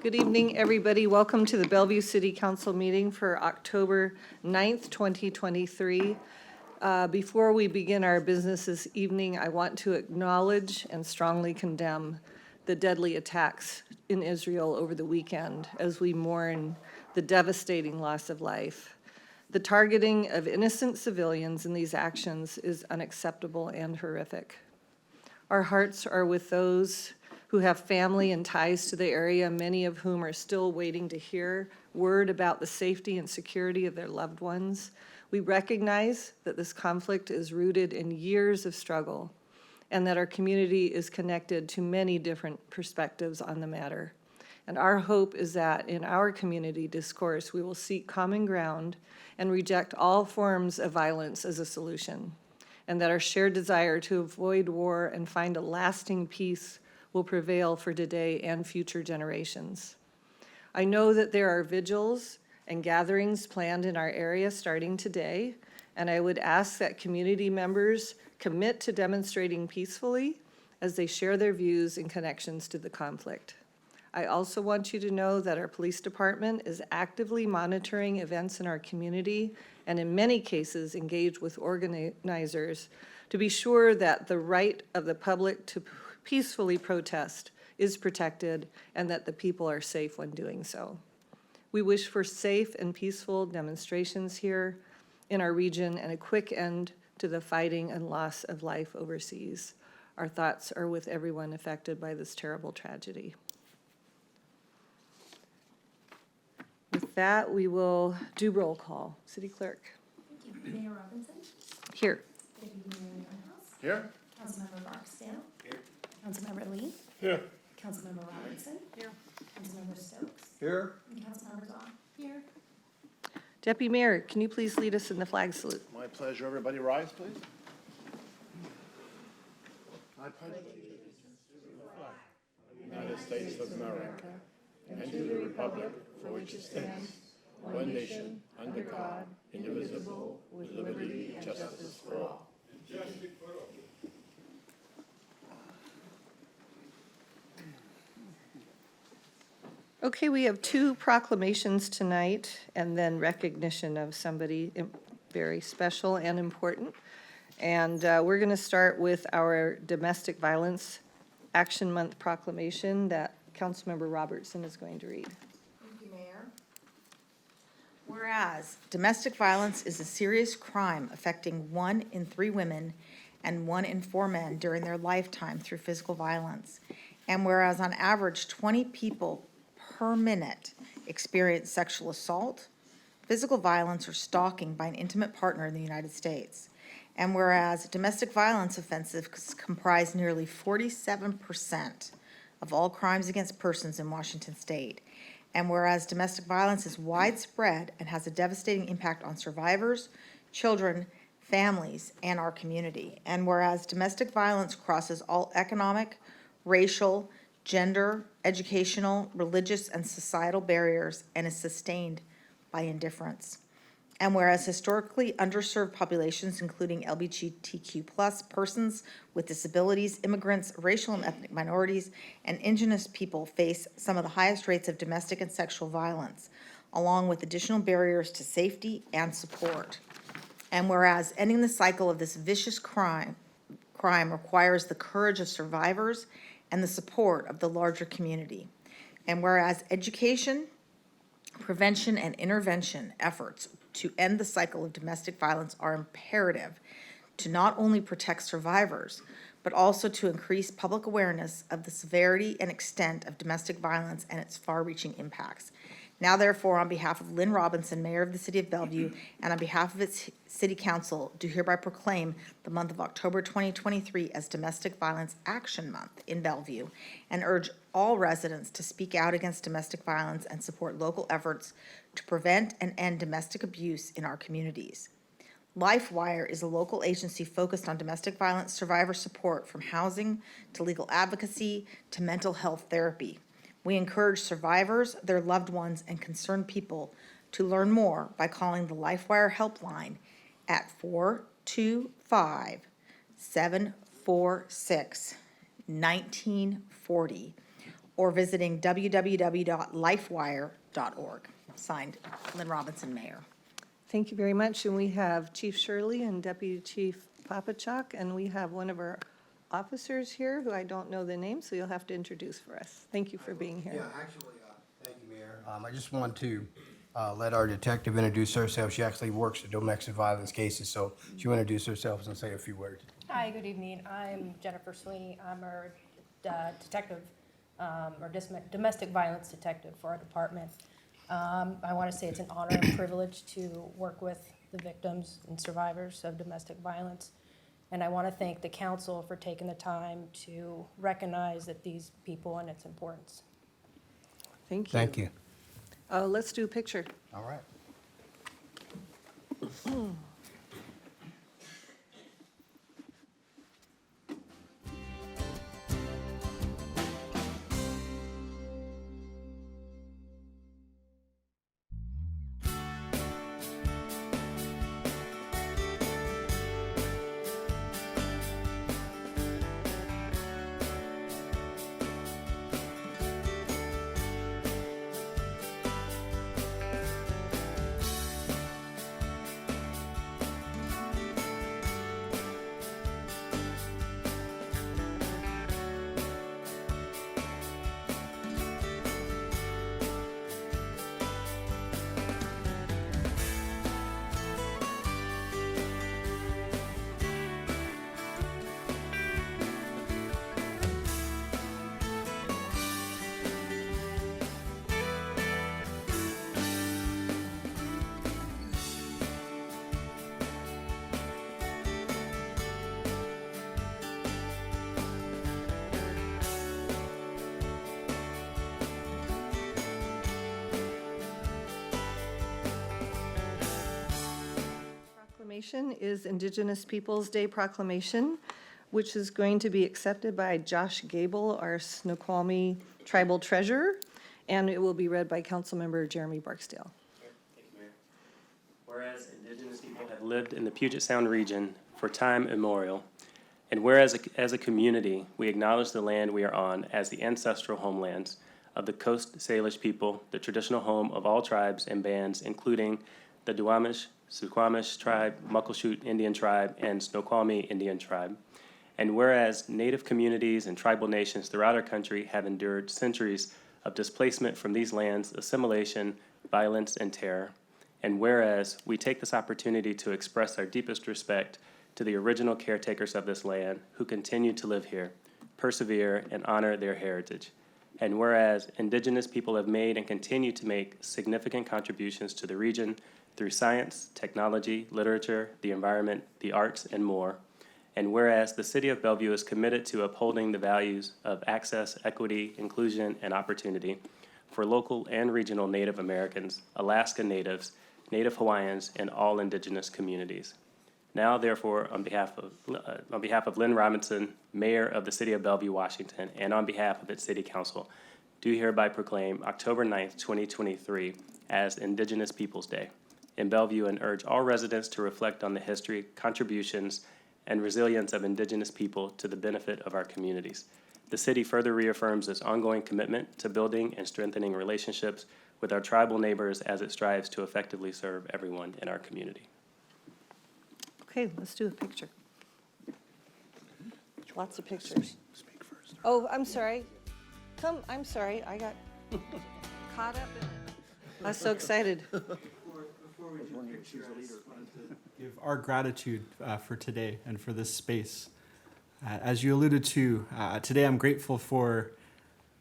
Good evening, everybody. Welcome to the Bellevue City Council meeting for October 9th, 2023. Before we begin our business this evening, I want to acknowledge and strongly condemn the deadly attacks in Israel over the weekend as we mourn the devastating loss of life. The targeting of innocent civilians in these actions is unacceptable and horrific. Our hearts are with those who have family and ties to the area, many of whom are still waiting to hear word about the safety and security of their loved ones. We recognize that this conflict is rooted in years of struggle and that our community is connected to many different perspectives on the matter. And our hope is that in our community discourse, we will seek common ground and reject all forms of violence as a solution, and that our shared desire to avoid war and find a lasting peace will prevail for today and future generations. I know that there are vigils and gatherings planned in our area starting today, and I would ask that community members commit to demonstrating peacefully as they share their views and connections to the conflict. I also want you to know that our police department is actively monitoring events in our community and in many cases engage with organizers to be sure that the right of the public to peacefully protest is protected and that the people are safe when doing so. We wish for safe and peaceful demonstrations here in our region and a quick end to the fighting and loss of life overseas. Our thoughts are with everyone affected by this terrible tragedy. With that, we will do roll call. City Clerk. Thank you. Mayor Robinson? Here. Deputy Mayor Nordhaus? Here. Councilmember Barksdale? Here. Councilmember Lee? Here. Councilmember Robertson? Here. Councilmember Stokes? Here. And Councilmember Dodd? Here. Deputy Mayor, can you please lead us in the flag salute? My pleasure. Everybody rise, please. I pledge allegiance to the flag of the United States of America and to the republic for which it stands, one nation, under God, indivisible, with liberty and justice for all. Okay, we have two proclamations tonight and then recognition of somebody very special and important. And we're going to start with our Domestic Violence Action Month proclamation that Councilmember Robertson is going to read. Thank you, Mayor. Whereas domestic violence is a serious crime affecting 1 in 3 women and 1 in 4 men during their lifetime through physical violence. And whereas on average 20 people per minute experience sexual assault, physical violence, or stalking by an intimate partner in the United States. And whereas domestic violence offenses comprise nearly 47% of all crimes against persons in Washington state. And whereas domestic violence is widespread and has a devastating impact on survivors, children, families, and our community. And whereas domestic violence crosses all economic, racial, gender, educational, religious, and societal barriers and is sustained by indifference. And whereas historically underserved populations, including LGBTQ+ persons with disabilities, immigrants, racial and ethnic minorities, and indigenous people face some of the highest rates of domestic and sexual violence, along with additional barriers to safety and support. And whereas ending the cycle of this vicious crime requires the courage of survivors and the support of the larger community. And whereas education, prevention, and intervention efforts to end the cycle of domestic violence are imperative to not only protect survivors, but also to increase public awareness of the severity and extent of domestic violence and its far-reaching impacts. Now, therefore, on behalf of Lynn Robinson, Mayor of the City of Bellevue, and on behalf of its City Council, do hereby proclaim the month of October 2023 as Domestic Violence Action Month in Bellevue, and urge all residents to speak out against domestic violence and support local efforts to prevent and end domestic abuse in our communities. LifeWire is a local agency focused on domestic violence survivor support, from housing to legal advocacy to mental health therapy. We encourage survivors, their loved ones, and concerned people to learn more by calling the LifeWire helpline at 425-746-1940 or visiting www.lifewire.org. Signed, Lynn Robinson, Mayor. Thank you very much. And we have Chief Shirley and Deputy Chief Papachuk, and we have one of our officers here who I don't know the name, so you'll have to introduce for us. Thank you for being here. Yeah, actually, thank you, Mayor. I just want to let our detective introduce herself. She actually works the domestic violence cases, so she'll introduce herself and say a few words. Hi, good evening. I'm Jennifer Sweeney. I'm a detective, or domestic violence detective for our department. I want to say it's an honor and privilege to work with the victims and survivors of domestic violence. And I want to thank the council for taking the time to recognize that these people and its importance. Thank you. Thank you. Let's do a picture. All right. Proclamation is Indigenous Peoples' Day proclamation, which is going to be accepted by Josh Gable, our Snoqualmie Tribal Treasurer, and it will be read by Councilmember Jeremy Barksdale. Thank you, Mayor. Whereas Indigenous people have lived in the Puget Sound region for time immemorial, and whereas as a community, we acknowledge the land we are on as the ancestral homelands of the Coast Salish people, the traditional home of all tribes and bands, including the Duwamish, Suquamish tribe, Muckleshoot Indian tribe, and Snoqualmie Indian tribe. And whereas Native communities and tribal nations throughout our country have endured centuries of displacement from these lands, assimilation, violence, and terror. And whereas we take this opportunity to express our deepest respect to the original caretakers of this land who continue to live here, persevere, and honor their heritage. And whereas Indigenous people have made and continue to make significant contributions to the region through science, technology, literature, the environment, the arts, and more. And whereas the City of Bellevue is committed to upholding the values of access, equity, inclusion, and opportunity for local and regional Native Americans, Alaska Natives, Native Hawaiians, and all Indigenous communities. Now, therefore, on behalf of Lynn Robinson, Mayor of the City of Bellevue, Washington, and on behalf of its City Council, do hereby proclaim October 9th, 2023 as Indigenous Peoples' Day in Bellevue and urge all residents to reflect on the history, contributions, and resilience of Indigenous people to the benefit of our communities. The city further reaffirms its ongoing commitment to building and strengthening relationships with our tribal neighbors as it strives to effectively serve everyone in our community. Okay, let's do a picture. Lots of pictures. Oh, I'm sorry. I'm sorry, I got caught up in it. I was so excited. Give our gratitude for today and for this space. As you alluded to, today I'm grateful for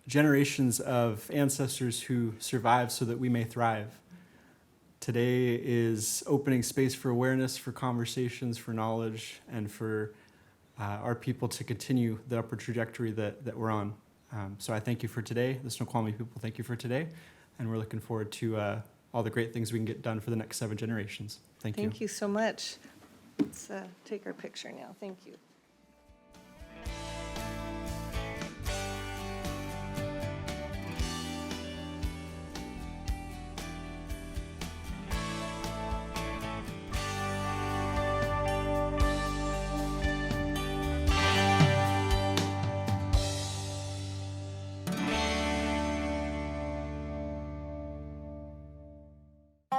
generations of ancestors who survived so that we may thrive. Today is opening space for awareness, for conversations, for knowledge, and for our people to continue the upward trajectory that we're on. So I thank you for today. The Snoqualmie people thank you for today. And we're looking forward to all the great things we can get done for the next 7 generations. Thank you. Thank you so much. Let's take our picture now. Thank you. So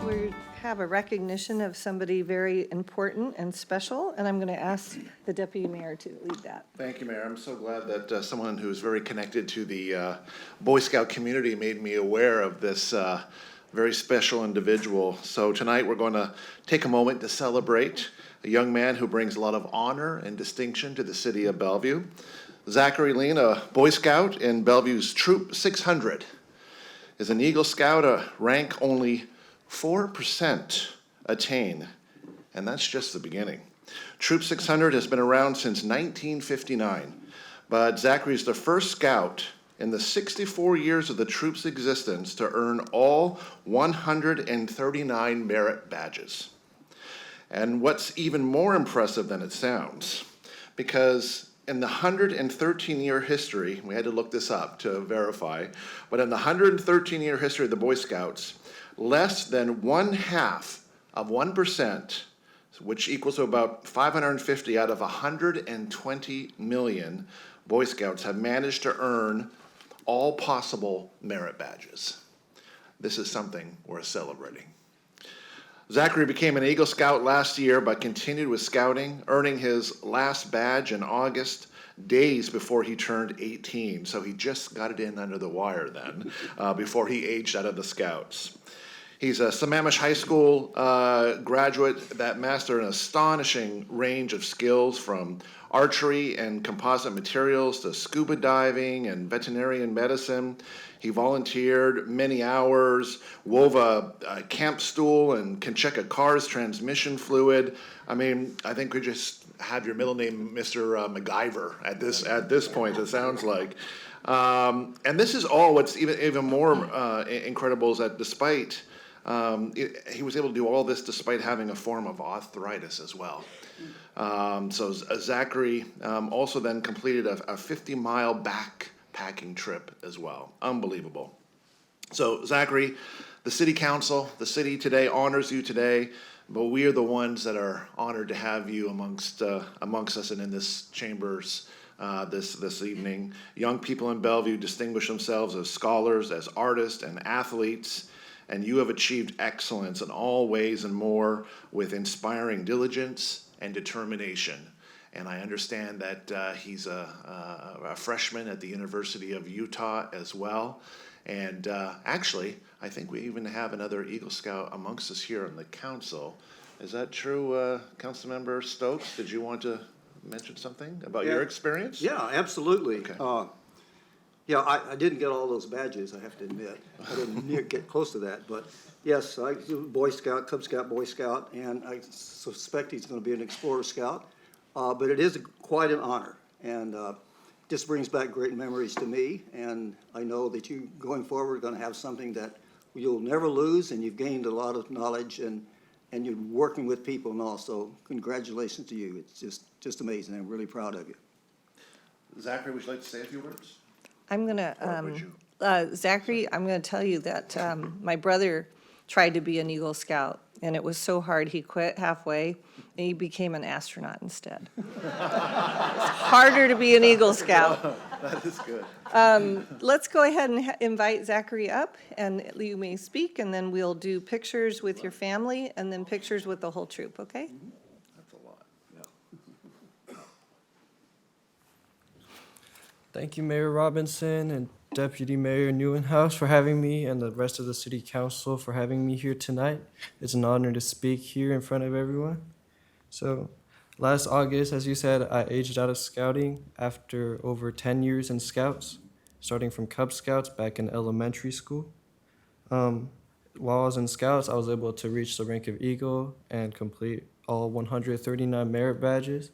we have a recognition of somebody very important and special, and I'm going to ask the deputy mayor to lead that. Thank you, Mayor. I'm so glad that someone who's very connected to the Boy Scout community made me aware of this very special individual. So tonight, we're going to take a moment to celebrate a young man who brings a lot of honor and distinction to the city of Bellevue. Zachary Lean, a Boy Scout in Bellevue's Troop 600, is an Eagle Scout, a rank only 4% attain, and that's just the beginning. Troop 600 has been around since 1959, but Zachary is the first scout in the 64 years of the troop's existence to earn all 139 merit badges. And what's even more impressive than it sounds, because in the 113-year history, we had to look this up to verify, but in the 113-year history of the Boy Scouts, less than 0.5%, which equals to about 550 out of 120 million Boy Scouts, have managed to earn all possible merit badges. This is something worth celebrating. Zachary became an Eagle Scout last year, but continued with scouting, earning his last badge in August, days before he turned 18. So he just got it in under the wire then, before he aged out of the Scouts. He's a Sammamish High School graduate that mastered an astonishing range of skills, from archery and composite materials to scuba diving and veterinarian medicine. He volunteered many hours, wove a camp stool, and can check a car's transmission fluid. I mean, I think we just have your middle name, Mr. MacGyver, at this point, it sounds like. And this is all what's even more incredible is that despite he was able to do all this despite having a form of arthritis as well. So Zachary also then completed a 50-mile backpacking trip as well. Unbelievable. So Zachary, the city council, the city today honors you today, but we are the ones that are honored to have you amongst us and in this chambers this evening. Young people in Bellevue distinguish themselves as scholars, as artists, and athletes. And you have achieved excellence in all ways and more with inspiring diligence and determination. And I understand that he's a freshman at the University of Utah as well. And actually, I think we even have another Eagle Scout amongst us here on the council. Is that true, Councilmember Stokes? Did you want to mention something about your experience? Yeah, absolutely. Okay. Yeah, I didn't get all those badges, I have to admit. I didn't get close to that, but yes, I was a Boy Scout, Cub Scout, Boy Scout, and I suspect he's going to be an Explorer Scout. But it is quite an honor, and just brings back great memories to me. And I know that you, going forward, are going to have something that you'll never lose, and you've gained a lot of knowledge, and you're working with people and all. So congratulations to you. It's just amazing. I'm really proud of you. Zachary, would you like to say a few words? I'm going Or would to, you? Zachary, I'm going to tell you that my brother tried to be an Eagle Scout, and it was so hard, he quit halfway, and he became an astronaut instead. It's harder to be an Eagle Scout. That is good. Let's go ahead and invite Zachary up, and you may speak, and then we'll do pictures with your family, and then pictures with the whole troop, okay? That's a lot. Thank you, Mayor Robinson and Deputy Mayor Newenhouse for having me, and the rest of the City Council for having me here tonight. It's an honor to speak here in front of everyone. So, last August, as you said, I aged out of scouting after over 10 years in Scouts, starting from Cub Scouts back in elementary school. While I was in Scouts, I was able to reach the rank of Eagle and complete all 139 merit badges.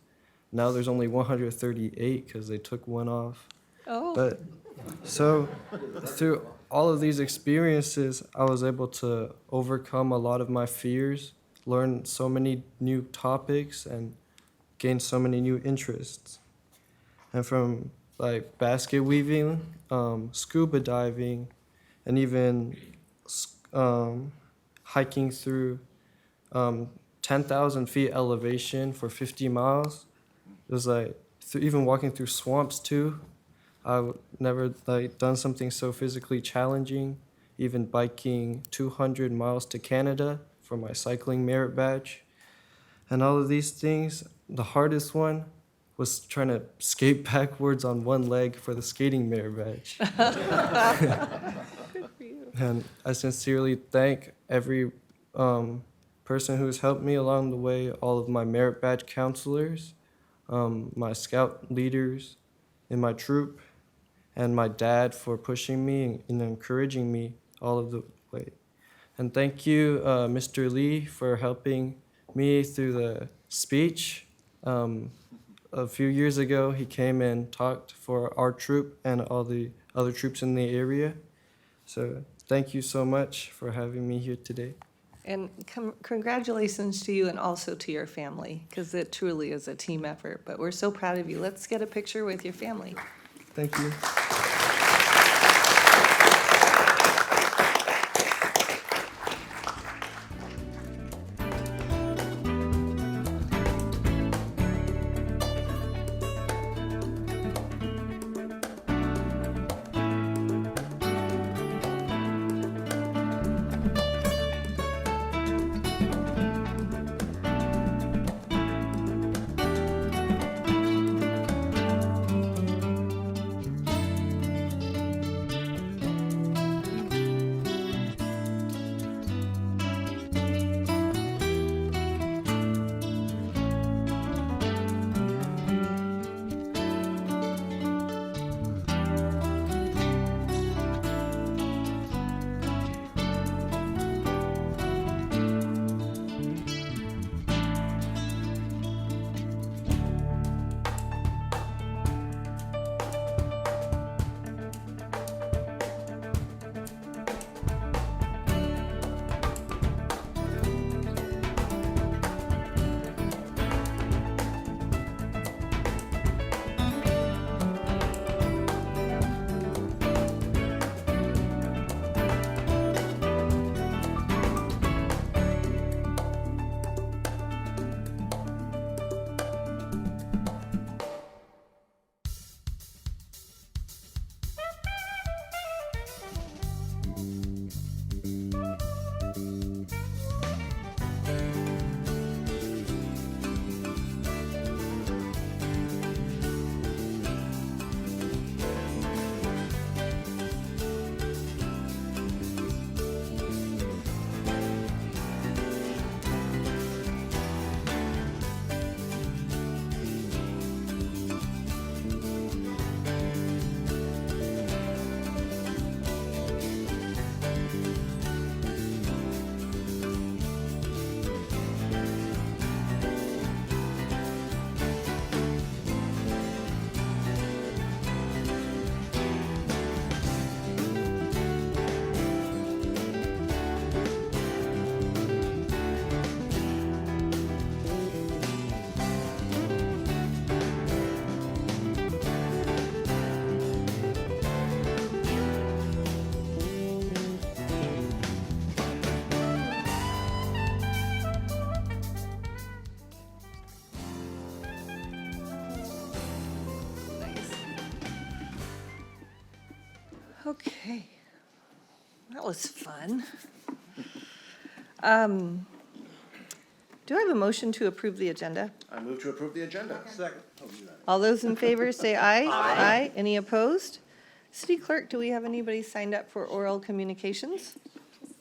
now there's only 138 because they took one off. Oh, But so through all of these experiences, I was able to overcome a lot of my fears, learn so many new topics, and gain so many new interests. And from like basket weaving, scuba diving, and even hiking through 10,000 feet elevation for 50 miles. It was like even walking through swamps too. I've never like done something so physically challenging. Even biking 200 miles to Canada for my cycling merit badge. And all of these things, the hardest one was trying to skate backwards on one leg for the skating merit badge. good for you. And I sincerely thank every person who has helped me along the way, all of my merit badge counselors, my scout leaders in my troop, and my dad for pushing me and encouraging me all of the way. And thank you, Mr. Lee, for helping me through the speech. A few years ago, he came and talked for our troop and all the other troops in the area. So thank you so much for having me here today. And congratulations to you and also to your family, because it truly is a team effort. But we're so proud of you. Let's get a picture with your family. Thank you. Okay, that was fun. Do I have a motion to approve the agenda? I move to approve the agenda. Second. All those in favor say aye. Aye. Any opposed? City Clerk, do we have anybody signed up for oral communications?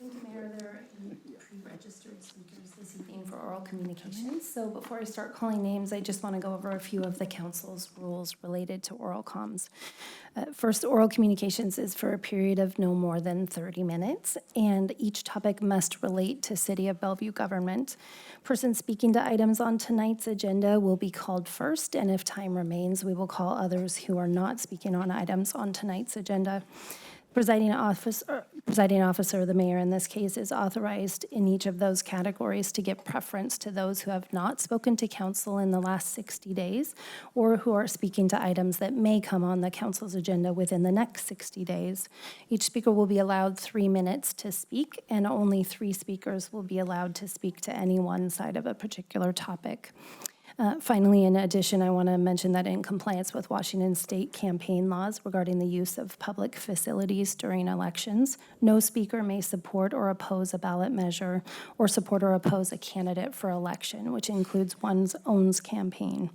Mayor, there are 8 pre-registered speakers this evening for oral communications. So before I start calling names, I just want to go over a few of the council's rules related to oral comms. First, oral communications is for a period of no more than 30 minutes, and each topic must relate to City of Bellevue government. Persons speaking to items on tonight's agenda will be called first, and if time remains, we will call others who are not speaking on items on tonight's agenda. Presiding officer, the mayor in this case, is authorized in each of those categories to give preference to those who have not spoken to council in the last 60 days or who are speaking to items that may come on the council's agenda within the next 60 days. Each speaker will be allowed 3 minutes to speak, and only 3 speakers will be allowed to speak to any one side of a particular topic. Finally, in addition, I want to mention that in compliance with Washington state campaign laws regarding the use of public facilities during elections, no speaker may support or oppose a ballot measure or support or oppose a candidate for election, which includes one's own campaign.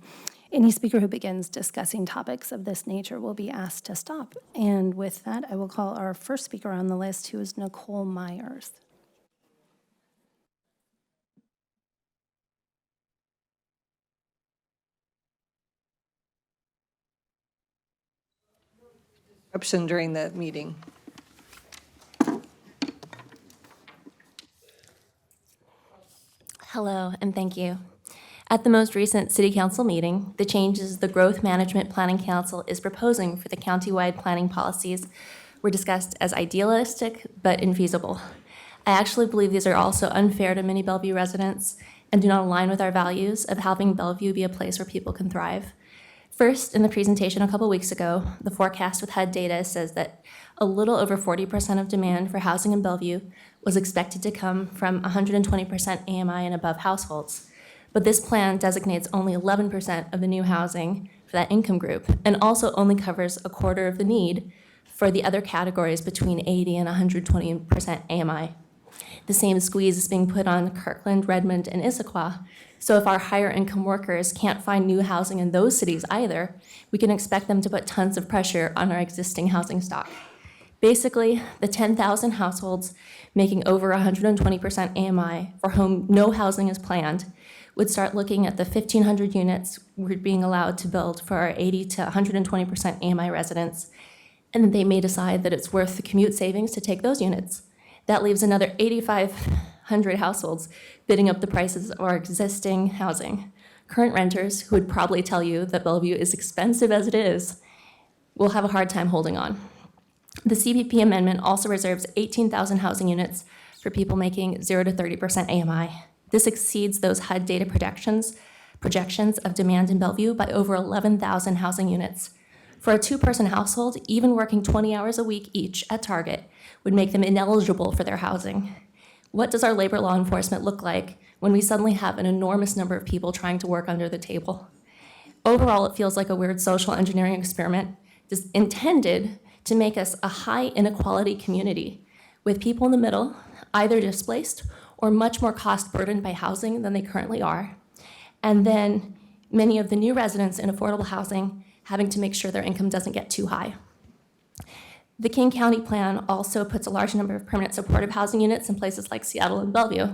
Any speaker who begins discussing topics of this nature will be asked to stop. And with that, I will call our first speaker on the list, who is Nicole Myers. Interruption during the meeting. Hello, and thank you. At the most recent City Council meeting, the changes the Growth Management Planning Council is proposing for the countywide planning policies were discussed as idealistic but infeasible. I actually believe these are also unfair to many Bellevue residents and do not align with our values of having Bellevue be a place where people can thrive. First, in the presentation a couple weeks ago, the forecast with HUD data says that a little over 40% of demand for housing in Bellevue was expected to come from 120% AMI and above households. But this plan designates only 11% of the new housing for that income group, and also only covers a quarter of the need for the other categories between 80 and 120% AMI. The same squeeze is being put on Kirkland, Redmond, and Issaquah. So if our higher income workers can't find new housing in those cities either, we can expect them to put tons of pressure on our existing housing stock. Basically, the 10,000 households making over 120% AMI for whom no housing is planned would start looking at the 1,500 units we're being allowed to build for our 80 to 120% AMI residents, and then they may decide that it's worth the commute savings to take those units. That leaves another 8,500 households bidding up the prices of our existing housing. Current renters, who would probably tell you that Bellevue is expensive as it is, will have a hard time holding on. The CPP amendment also reserves 18,000 housing units for people making 0 to 30% AMI. This exceeds those HUD data projections of demand in Bellevue by over 11,000 housing units. For a 2-person household, even working 20 hours a week each at Target would make them ineligible for their housing. What does our labor law enforcement look like when we suddenly have an enormous number of people trying to work under the table? Overall, it feels like a weird social engineering experiment intended to make us a high inequality community with people in the middle, either displaced or much more cost burdened by housing than they currently are. And then many of the new residents in affordable housing having to make sure their income doesn't get too high. The King County plan also puts a large number of permanent supportive housing units in places like Seattle and Bellevue.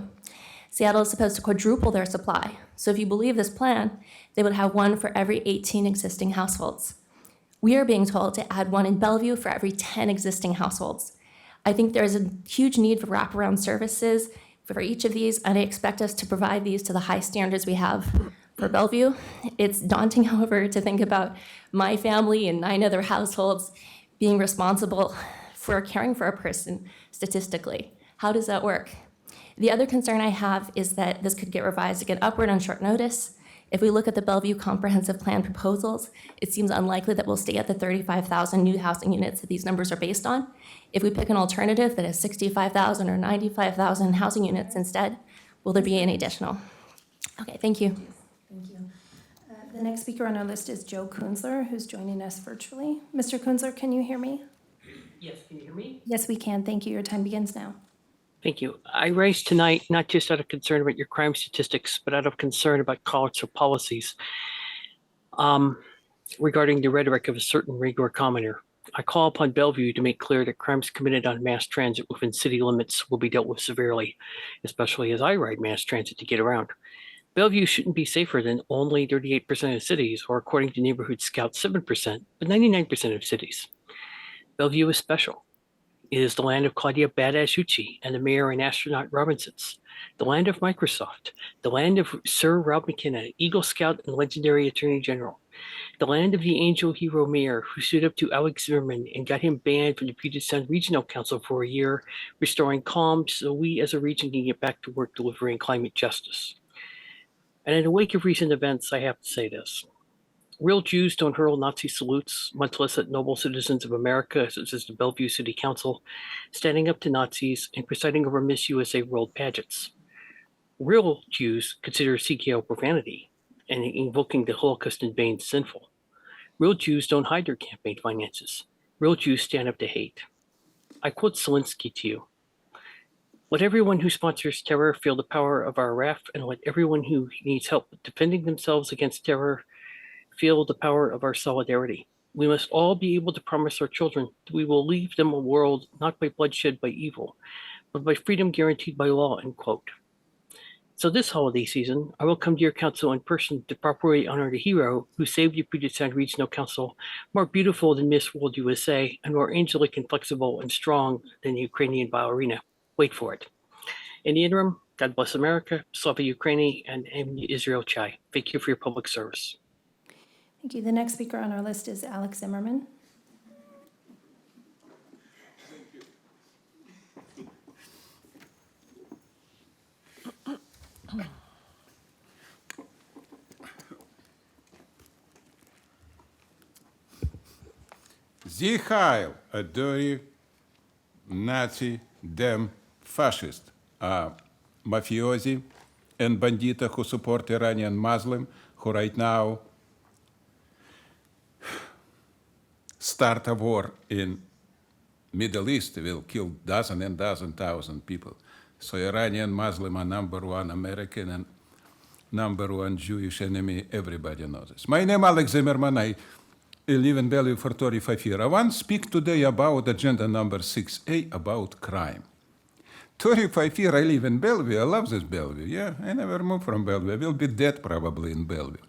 Seattle is supposed to quadruple their supply. So if you believe this plan, they would have one for every 18 existing households. We are being told to add one in Bellevue for every 10 existing households. I think there is a huge need for wraparound services for each of these, and I expect us to provide these to the high standards we have for Bellevue. It's daunting, however, to think about my family and 9 other households being responsible for caring for a person statistically. How does that work? The other concern I have is that this could get revised again upward on short notice. If we look at the Bellevue Comprehensive Plan proposals, it seems unlikely that we'll stay at the 35,000 new housing units that these numbers are based on. If we pick an alternative that has 65,000 or 95,000 housing units instead, will there be any additional? Okay, thank you. Thank you. The next speaker on our list is Joe Kunzler, who's joining us virtually. Mr. Kunzler, can you hear me? Yes, can you hear me? Yes, we can. Thank you. Your time begins now. Thank you. I raised tonight not just out of concern about your crime statistics, but out of concern about culture policies regarding the rhetoric of a certain regular commenter. I call upon Bellevue to make clear that crimes committed on mass transit within city limits will be dealt with severely, especially as I ride mass transit to get around. Bellevue shouldn't be safer than only 38% of cities, or according to Neighborhood Scout, 7%, but 99% of cities. Bellevue is special. It is the land of Claudia Badass Uchi and the mayor and astronaut Robinsons, the land of Microsoft, the land of Sir Rob McKenna, Eagle Scout and legendary Attorney General, the land of the angel hero mayor who stood up to Alex Zimmerman and got him banned from the Puget Sound Regional Council for a year, restoring calm so we as a region can get back to work delivering climate justice. And in the wake of recent events, I have to say this. Real Jews don't hurl Nazi salutes, much less at noble citizens of America, such as the Bellevue City Council, standing up to Nazis and presiding over Miss USA World pageants. Real Jews consider CKO profanity and invoking the Holocaust in vain sinful. Real Jews don't hide their campaign finances. Real Jews stand up to hate. I quote Zelensky to you. Let everyone who sponsors terror feel the power of our wrath, and let everyone who needs help defending themselves against terror feel the power of our solidarity. We must all be able to promise our children that we will leave them a world not by bloodshed by evil, but by freedom guaranteed by law, end quote. So this holiday season, I will come to your council in person to properly honor the hero who saved the Puget Sound Regional Council, more beautiful than Miss World USA, and more angelic and flexible and strong than the Ukrainian ballerina. Wait for it. In the interim, God bless America, Slava Ukraini, and Israel Chai. Thank you for your public service. Thank you. The next speaker on our list is Alex Zimmerman. Sie Heil, a dirty Nazi, dem fascist, mafiosi and bandita who support Iranian Muslim, who right now start a war in Middle East, will kill dozen and dozen thousand people. So Iranian Muslim are number one American and number one Jewish enemy. Everybody knows this. My name is Alex Zimmerman. I live in Bellevue for 35 years. I want to speak today about agenda number 6A, about crime. 35 years I live in Bellevue. I love this Bellevue. Yeah, I never moved from Bellevue. I will be dead probably in Bellevue.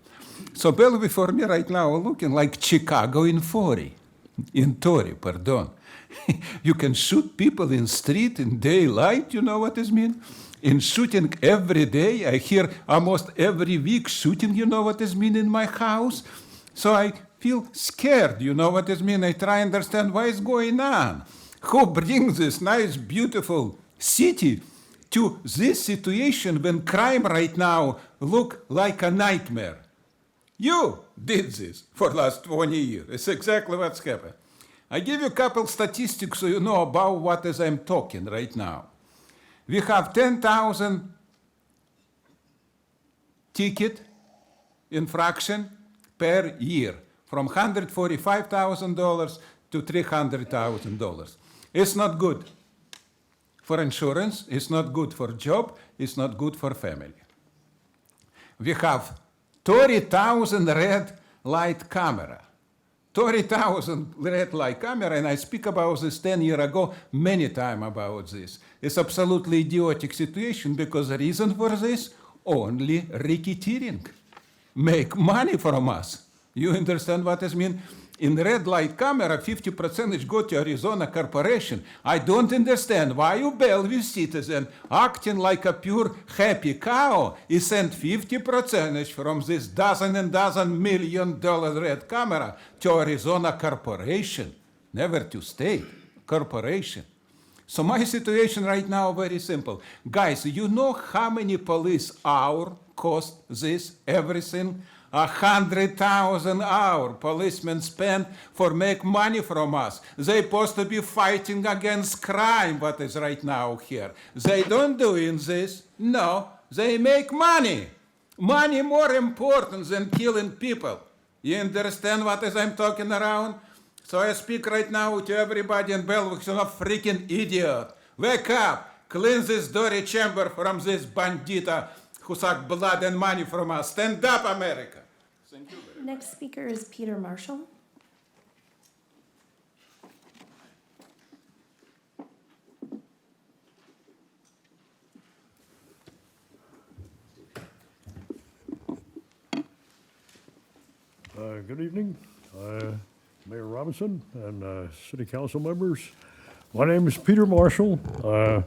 So Bellevue for me right now looking like Chicago in 40. In Tory, pardon. You can shoot people in street in daylight, you know what this mean? In shooting every day, I hear almost every week shooting, you know what this mean in my house? So I feel scared, you know what this mean? I try to understand what is going on. Who brings this nice, beautiful city to this situation when crime right now look like a nightmare? You did this for the last 20 years. It's exactly what's happened. I give you a couple statistics so you know about what is I'm talking right now. We have 10,000 ticket infraction per year, from $145,000 to $300,000. It's not good for insurance, it's not good for job, it's not good for family. We have 30,000 red light camera. 30,000 red light camera, and I speak about this 10 years ago, many times about this. It's absolutely idiotic situation because the reason for this, only racketeering. Make money from us. You understand what this means? In red light camera, 50% go to Arizona Corporation. I don't understand why you Bellevue citizen acting like a pure happy cow is sent 50% from this dozen and dozen $1 million red camera to Arizona Corporation, never to state, corporation. So my situation right now very simple. Guys, you know how many police hour cost this everything? 100,000 hours policemen spend for make money from us. They supposed to be fighting against crime, what is right now here. They don't doing this. No, they make money. Money more important than killing people. You understand what is I'm talking around? So I speak right now to everybody in Bellevue, you're a freaking idiot. Wake up, clean this dirty chamber from this bandita who suck blood and money from us. Stand up, America. Thank you. Next speaker is Peter Marshall. Good evening, Mayor Robinson and city council members. My name is Peter Marshall. I'm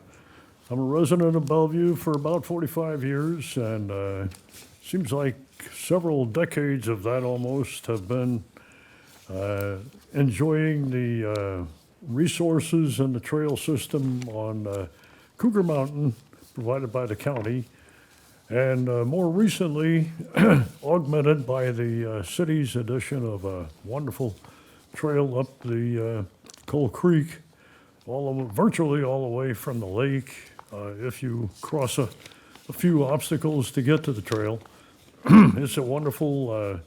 a resident of Bellevue for about 45 years, and seems like several decades of that almost have been enjoying the resources and the trail system on Cougar Mountain provided by the county. And more recently, augmented by the city's addition of a wonderful trail up the Coal Creek, virtually all the way from the lake. If you cross a few obstacles to get to the trail, it's a wonderful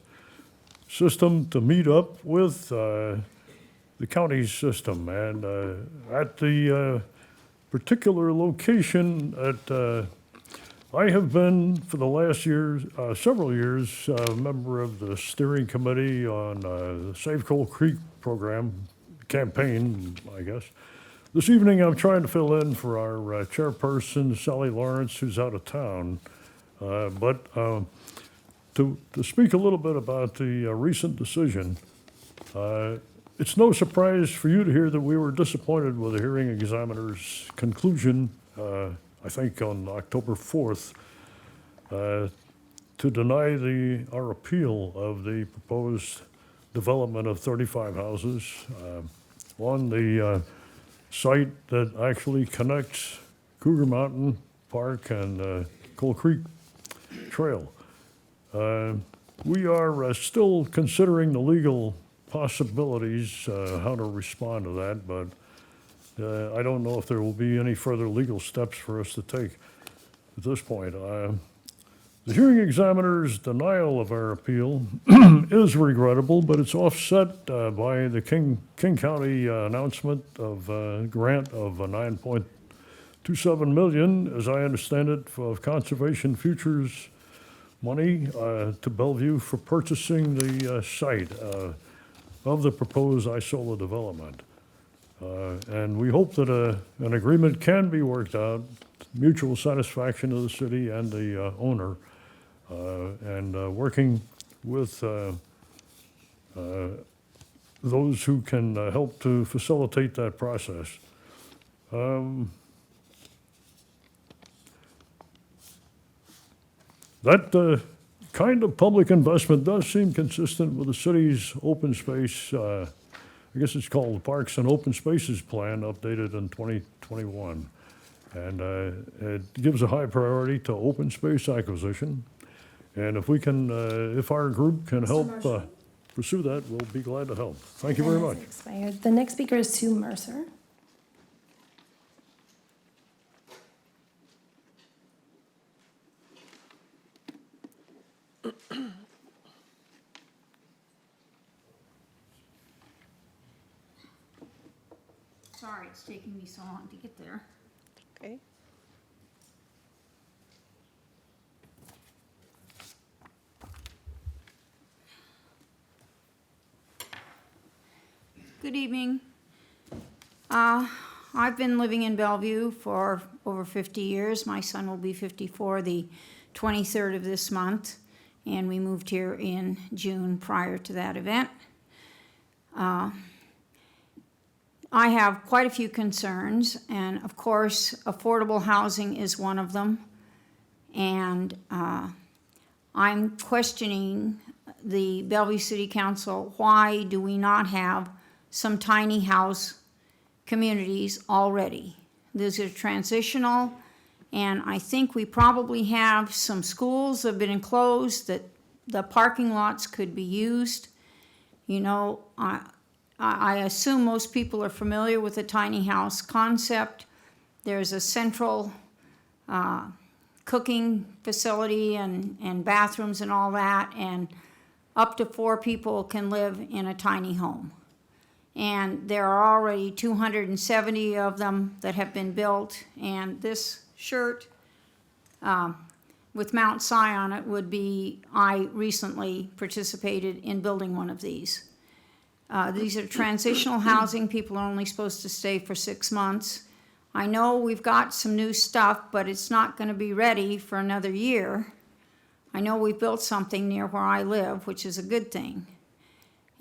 system to meet up with the county's system. And at the particular location at I have been, for the last several years, a member of the steering committee on the Save Coal Creek program, campaign, I guess. This evening, I'm trying to fill in for our chairperson, Sally Lawrence, who's out of town. But to speak a little bit about the recent decision, it's no surprise for you to hear that we were disappointed with the hearing examiner's conclusion I think on October 4th, to deny our appeal of the proposed development of 35 houses on the site that actually connects Cougar Mountain Park and Coal Creek Trail. We are still considering the legal possibilities, how to respond to that, but I don't know if there will be any further legal steps for us to take at this point. The hearing examiner's denial of our appeal is regrettable, but it's offset by the King County announcement of a grant of $9.27 million, as I understand it, of conservation futures money to Bellevue for purchasing the site of the proposed Isola development. And we hope that an agreement can be worked out, mutual satisfaction of the city and the owner, and working with those who can help to facilitate that process. That kind of public investment does seem consistent with the city's open space, I guess it's called the Parks and Open Spaces Plan, updated in 2021. And it gives a high priority to open space acquisition. And if we can, if our group can help pursue that, we'll be glad to help. Thank you very much. Expired. The next speaker is Sue Mercer. Sorry, it's taking me so long to get there. Okay. Good evening. I've been living in Bellevue for over 50 years. My son will be 54 the 23rd of this month, and we moved here in June prior to that event. I have quite a few concerns, and of course, affordable housing is one of them. And I'm questioning the Bellevue City Council, why do we not have some tiny house communities already? These are transitional, and I think we probably have some schools that have been enclosed that the parking lots could be used. You know, I assume most people are familiar with the tiny house concept. There's a central cooking facility and bathrooms and all that, and up to 4 people can live in a tiny home. And there are already 270 of them that have been built, and this shirt with Mount Si on it would be, I recently participated in building one of these. These are transitional housing. People are only supposed to stay for 6 months. I know we've got some new stuff, but it's not going to be ready for another year. I know we've built something near where I live, which is a good thing.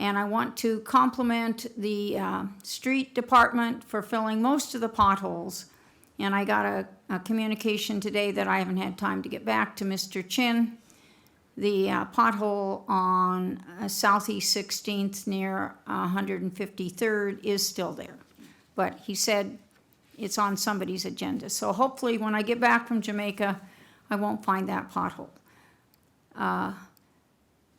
And I want to compliment the street department for filling most of the potholes. And I got a communication today that I haven't had time to get back to Mr. Chin. The pothole on Southeast 16th near 153rd is still there. But he said it's on somebody's agenda. So hopefully when I get back from Jamaica, I won't find that pothole.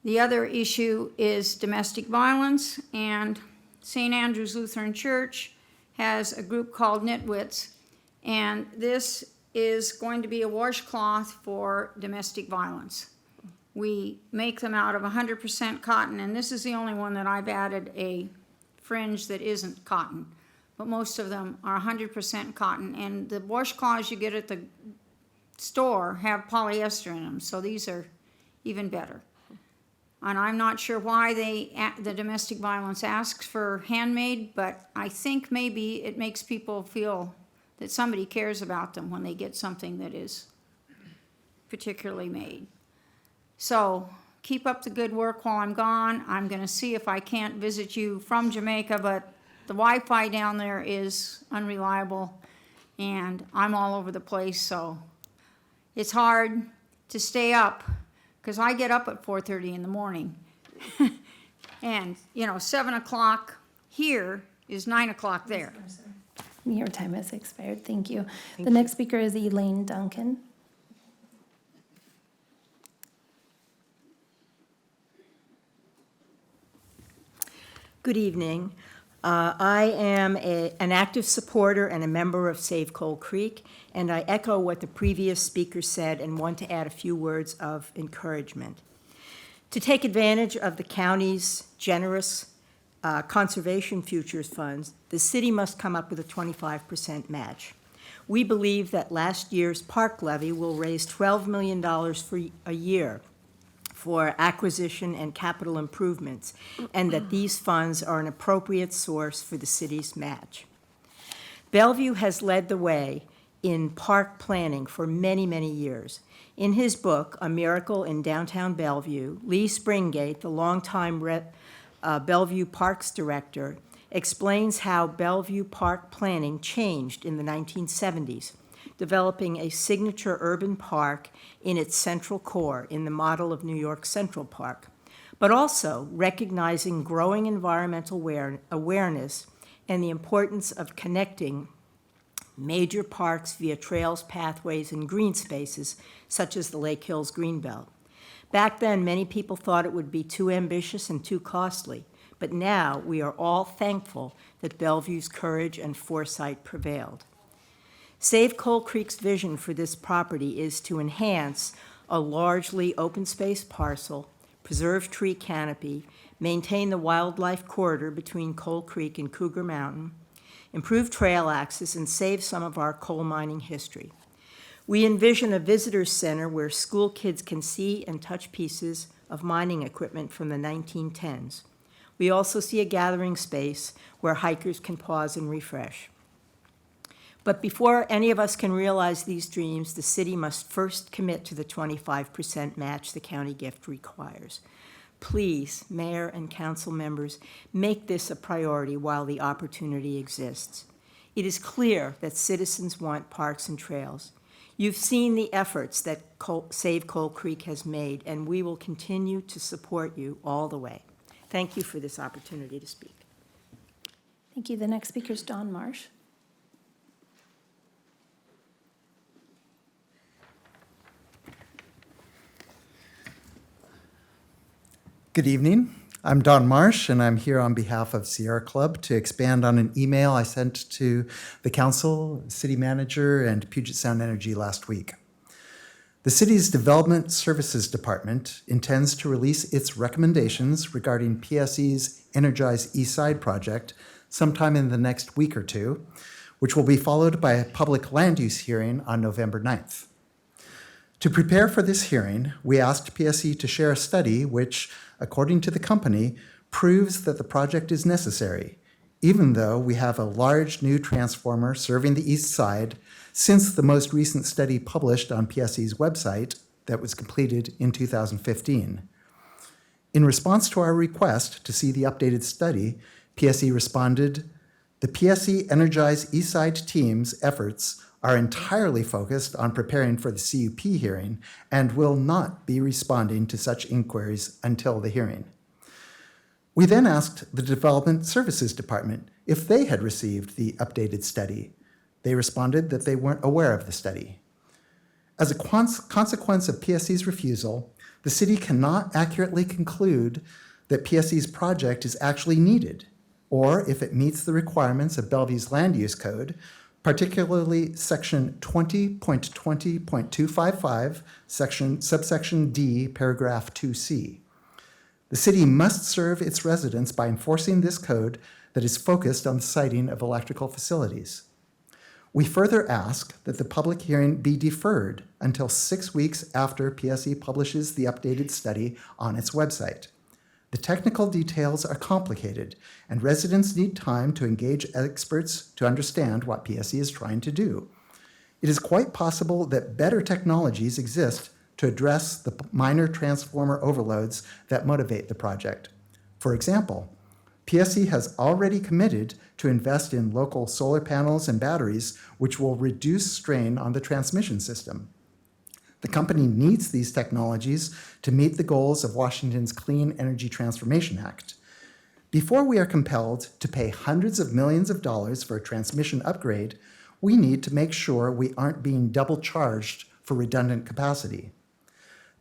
The other issue is domestic violence, and St. Andrew's Lutheran Church has a group called Nitwits, and this is going to be a washcloth for domestic violence. We make them out of 100% cotton, and this is the only one that I've added a fringe that isn't cotton, but most of them are 100% cotton, and the washcloths you get at the store have polyester in them, so these are even better. And I'm not sure why the domestic violence asks for handmade, but I think maybe it makes people feel that somebody cares about them when they get something that is particularly made. So keep up the good work while I'm gone. I'm going to see if I can't visit you from Jamaica, but the Wi-Fi down there is unreliable, and I'm all over the place, so it's hard to stay up. Because I get up at 4:30 in the morning. And, 7 o'clock here is 9 o'clock there. Your time has expired. Thank you. The next speaker is Elaine Duncan. Good evening. I am an active supporter and a member of Save Coal Creek, and I echo what the previous speaker said and want to add a few words of encouragement. To take advantage of the county's generous conservation futures funds, the city must come up with a 25% match. We believe that last year's park levy will raise $12 million for a year for acquisition and capital improvements, and that these funds are an appropriate source for the city's match. Bellevue has led the way in park planning for many, many years. In his book, A Miracle in Downtown Bellevue, Lee Springate, the longtime Bellevue Parks Director, explains how Bellevue park planning changed in the 1970s, developing a signature urban park in its central core in the model of New York Central Park, but also recognizing growing environmental awareness and the importance of connecting major parks via trails, pathways, and green spaces, such as the Lake Hills Greenbelt. Back then, many people thought it would be too ambitious and too costly, but now we are all thankful that Bellevue's courage and foresight prevailed. Save Coal Creek's vision for this property is to enhance a largely open space parcel, preserve tree canopy, maintain the wildlife corridor between Coal Creek and Cougar Mountain, improve trail access, and save some of our coal mining history. We envision a visitor center where school kids can see and touch pieces of mining equipment from the 1910s. We also see a gathering space where hikers can pause and refresh. But before any of us can realize these dreams, the city must first commit to the 25% match the county gift requires. Please, Mayor and council members, make this a priority while the opportunity exists. It is clear that citizens want parks and trails. You've seen the efforts that Save Coal Creek has made, and we will continue to support you all the way. Thank you for this opportunity to speak. Thank you. The next speaker is Don Marsh. Good evening. I'm Don Marsh, and I'm here on behalf of Sierra Club to expand on an email I sent to the council, city manager, and Puget Sound Energy last week. The city's Development Services Department intends to release its recommendations regarding PSE's Energize East Side project sometime in the next week or two, which will be followed by a public land use hearing on November 9th. To prepare for this hearing, we asked PSE to share a study which, according to the company, proves that the project is necessary, even though we have a large new transformer serving the east side since the most recent study published on PSE's website that was completed in 2015. In response to our request to see the updated study, PSE responded, "The PSE Energize Eastside team's efforts are entirely focused on preparing for the CUP hearing and will not be responding to such inquiries until the hearing." We then asked the Development Services Department if they had received the updated study. They responded that they weren't aware of the study. As a consequence of PSE's refusal, the city cannot accurately conclude that PSE's project is actually needed, or if it meets the requirements of Bellevue's land use code, particularly section 20.20.255, subsection D, paragraph 2C. The city must serve its residents by enforcing this code that is focused on the siting of electrical facilities. We further ask that the public hearing be deferred until 6 weeks after PSE publishes the updated study on its website. The technical details are complicated, and residents need time to engage experts to understand what PSE is trying to do. It is quite possible that better technologies exist to address the minor transformer overloads that motivate the project. For example, PSE has already committed to invest in local solar panels and batteries, which will reduce strain on the transmission system. The company needs these technologies to meet the goals of Washington's Clean Energy Transformation Act. Before we are compelled to pay hundreds of millions of dollars for a transmission upgrade, we need to make sure we aren't being double charged for redundant capacity.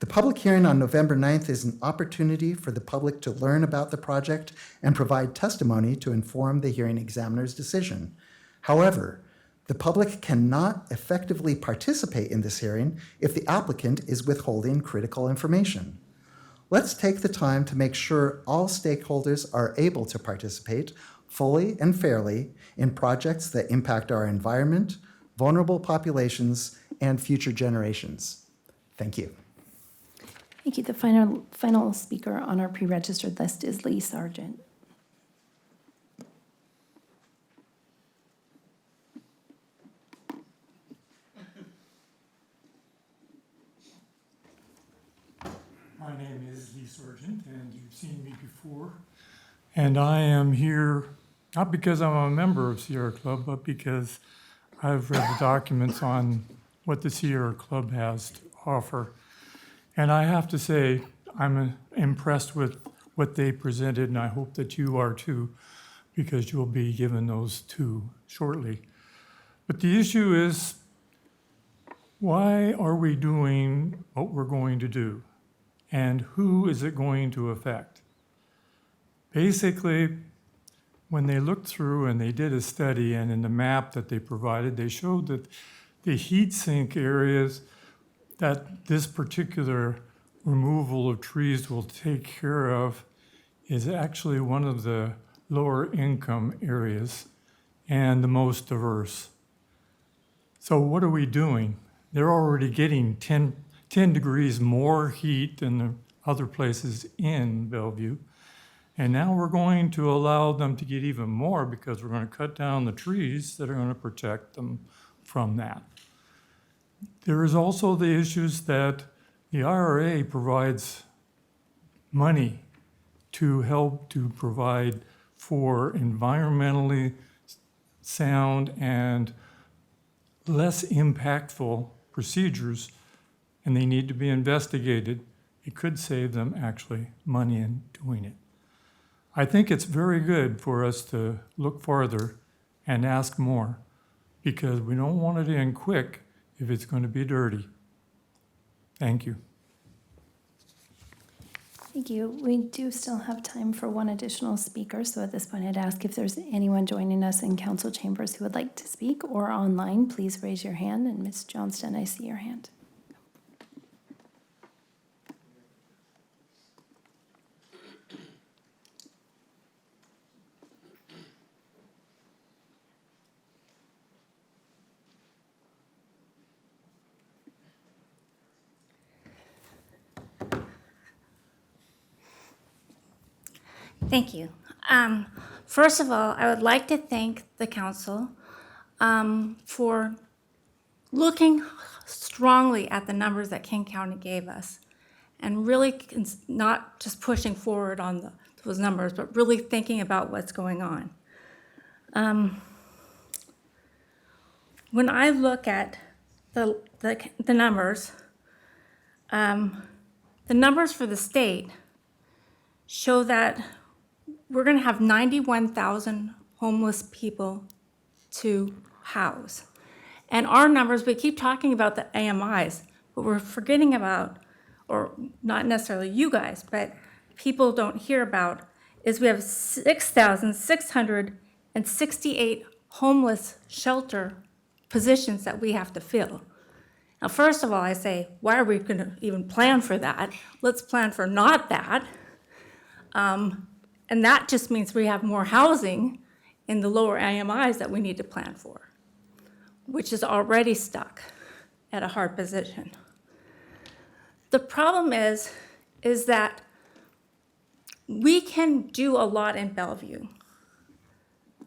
The public hearing on November 9th is an opportunity for the public to learn about the project and provide testimony to inform the hearing examiner's decision. However, the public cannot effectively participate in this hearing if the applicant is withholding critical information. Let's take the time to make sure all stakeholders are able to participate fully and fairly in projects that impact our environment, vulnerable populations, and future generations. Thank you. Thank you. The final speaker on our pre-registered list is Lee Sargent. My name is Lee Sargent, and you've seen me before. And I am here not because I'm a member of Sierra Club, but because I've read the documents on what the Sierra Club has to offer. And I have to say, I'm impressed with what they presented, and I hope that you are too, because you'll be given those too shortly. But the issue is, why are we doing what we're going to do? And who is it going to affect? Basically, when they looked through and they did a study, and in the map that they provided, they showed that the heat sink areas that this particular removal of trees will take care of is actually one of the lower income areas and the most diverse. So what are we doing? They're already getting 10 degrees more heat than the other places in Bellevue. And now we're going to allow them to get even more because we're going to cut down the trees that are going to protect them from that. There is also the issues that the IRA provides money to help to provide for environmentally sound and less impactful procedures, and they need to be investigated. It could save them actually money in doing it. I think it's very good for us to look farther and ask more, because we don't want it in quick if it's going to be dirty. Thank you. Thank you. We do still have time for one additional speaker, so at this point I'd ask if there's anyone joining us in council chambers who would like to speak or online, please raise your hand. And Ms. Johnston, I see your hand. Thank you. First of all, I would like to thank the council for looking strongly at the numbers that King County gave us and really not just pushing forward on those numbers, but really thinking about what's going on. When I look at the numbers, the numbers for the state show that we're going to have 91,000 homeless people to house. And our numbers, we keep talking about the AMIs, but we're forgetting about, or not necessarily you guys, but people don't hear about, is we have 6,668 homeless shelter positions that we have to fill. Now, first of all, I say, why are we going to even plan for that? Let's plan for not that. And that just means we have more housing in the lower AMIs that we need to plan for, which is already stuck at a hard position. The problem is that we can do a lot in Bellevue.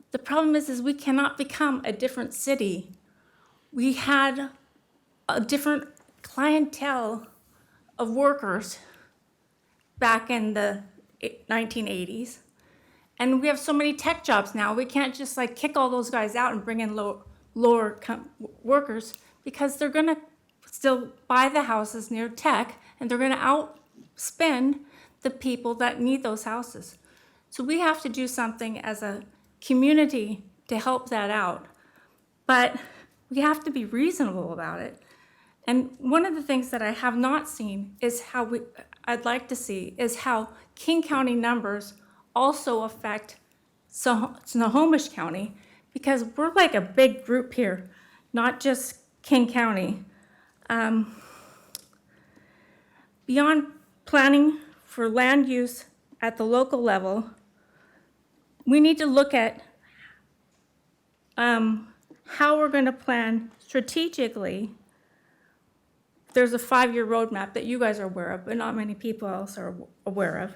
The problem is we cannot become a different city. We had a different clientele of workers back in the 1980s. And we have so many tech jobs now, we can't just like kick all those guys out and bring in lower workers, because they're gonna still buy the houses near tech, and they're gonna outspend the people that need those houses. So we have to do something as a community to help that out. But we have to be reasonable about it. And one of the things that I have not seen is I'd like to see is how King County numbers also affect Snohomish County, because we're like a big group here, not just King County. Beyond planning for land use at the local level, we need to look at how we're going to plan strategically. There's a 5-year roadmap that you guys are aware of, but not many people else are aware of,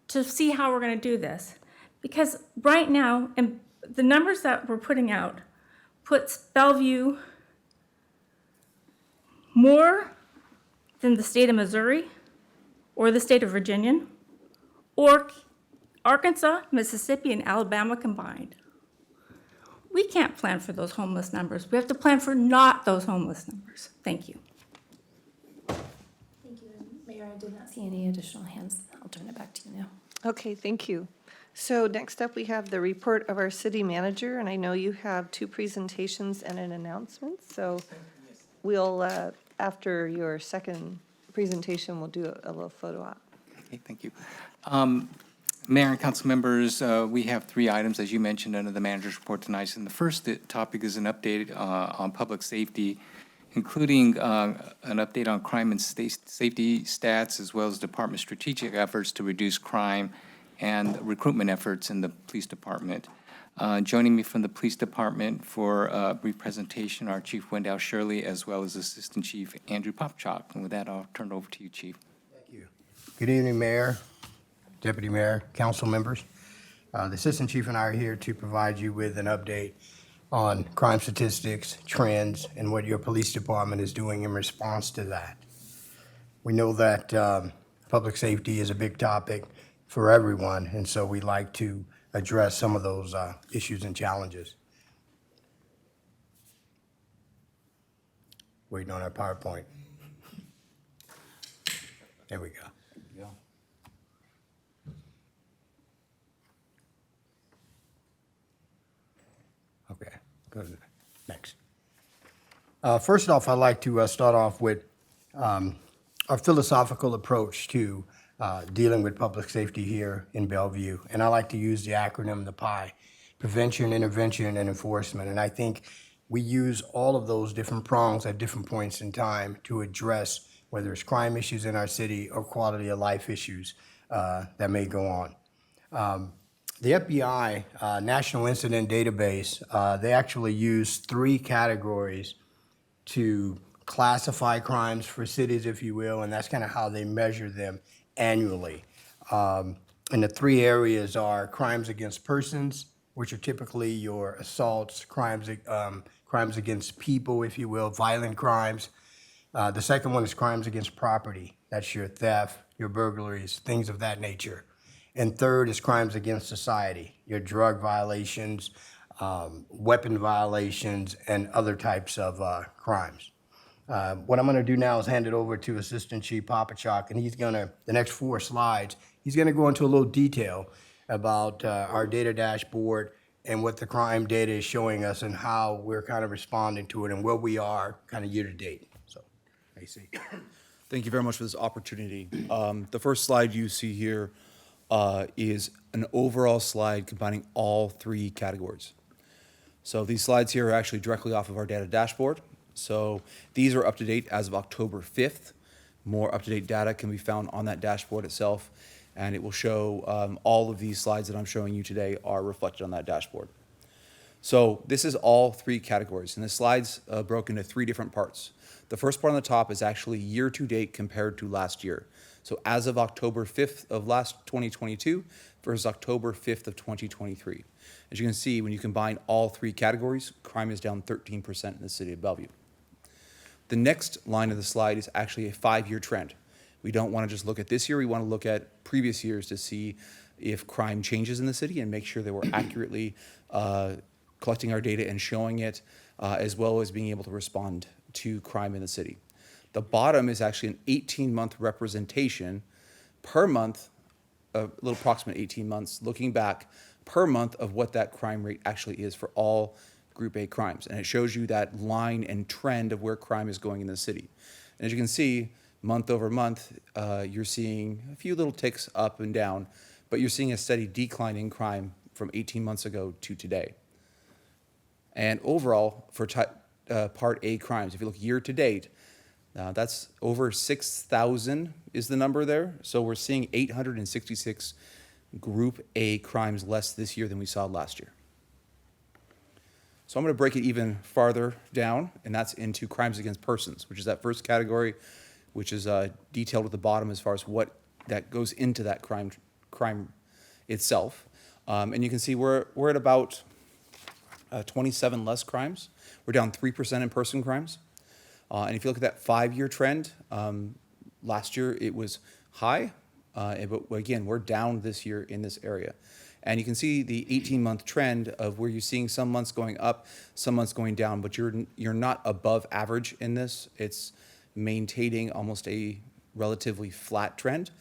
to see how we're going to do this. Because right now, and the numbers that we're putting out puts Bellevue more than the state of Missouri or the state of Virginia or Arkansas, Mississippi, and Alabama combined. We can't plan for those homeless numbers. We have to plan for not those homeless numbers. Thank you. Thank you. Mayor, I did not see any additional hands. I'll turn it back to you now. Okay, thank you. So next up, we have the report of our city manager, and I know you have 2 presentations and an announcement. So we'll, after your second presentation, we'll do a little photo op. Okay, thank you. Mayor and council members, we have 3 items, as you mentioned, under the manager's report tonight. And the first topic is an update on public safety, including an update on crime and safety stats, as well as department strategic efforts to reduce crime and recruitment efforts in the police department. Joining me from the police department for a brief presentation are Chief Wendell Shirley, as well as Assistant Chief Andrew Popchak. And with that, I'll turn it over to you, Chief. Thank you. Good evening, Mayor, Deputy Mayor, council members. The Assistant Chief and I are here to provide you with an update on crime statistics, trends, and what your police department is doing in response to that. We know that public safety is a big topic for everyone, and so we'd like to address some of those issues and challenges. Waiting on our PowerPoint. There we go. Okay, go to the next. First off, I'd like to start off with our philosophical approach to dealing with public safety here in Bellevue. And I like to use the acronym, the PI, prevention, intervention, and enforcement. And I think we use all of those different prongs at different points in time to address whether it's crime issues in our city or quality of life issues that may go on. The FBI National Incident Database, they actually use 3 categories to classify crimes for cities, if you will, and that's kind of how they measure them annually. And the 3 areas are crimes against persons, which are typically your assaults, crimes against people, if you will, violent crimes. The second one is crimes against property, That's your theft, your burglaries, things of that nature. And third is crimes against society, your drug violations, weapon violations, and other types of crimes. What I'm going to do now is hand it over to Assistant Chief Papachuk, and he's going to, the next 4 slides, he's going to go into a little detail about our data dashboard and what the crime data is showing us and how we're kind of responding to it and where we are kind of year to date. So, AC. Thank you very much for this opportunity. The first slide you see here is an overall slide combining all 3 categories. So these slides here are actually directly off of our data dashboard. So these are up to date as of October 5th. More up-to-date data can be found on that dashboard itself, and it will show all of these slides that I'm showing you today are reflected on that dashboard. So this is all 3 categories, and the slide's broken into 3 different parts. The first part on the top is actually year to date compared to last year. So as of October 5th of last 2022 versus October 5th of 2023. As you can see, when you combine all 3 categories, crime is down 13% in the city of Bellevue. The next line of the slide is actually a 5-year trend. We don't want to just look at this year, we want to look at previous years to see if crime changes in the city and make sure that we're accurately collecting our data and showing it, as well as being able to respond to crime in the city. The bottom is actually an 18-month representation per month, a little approximate 18 months, looking back per month of what that crime rate actually is for all Group A crimes. And it shows you that line and trend of where crime is going in the city. And as you can see, month over month, you're seeing a few little ticks up and down, but you're seeing a steady decline in crime from 18 months ago to today. And overall, for Part A crimes, if you look year to date, that's over 6,000 is the number there. So we're seeing 866 Group A crimes less this year than we saw last year. So I'm going to break it even farther down, and that's into crimes against persons, which is that first category, which is detailed at the bottom as far as what that goes into that crime itself. And you can see we're at about 27 less crimes. We're down 3% in person crimes. And if you look at that 5-year trend, last year it was high, but again, we're down this year in this area. And you can see the 18-month trend of where you're seeing some months going up, some months going down, but you're not above average in this. It's maintaining almost a relatively flat trend.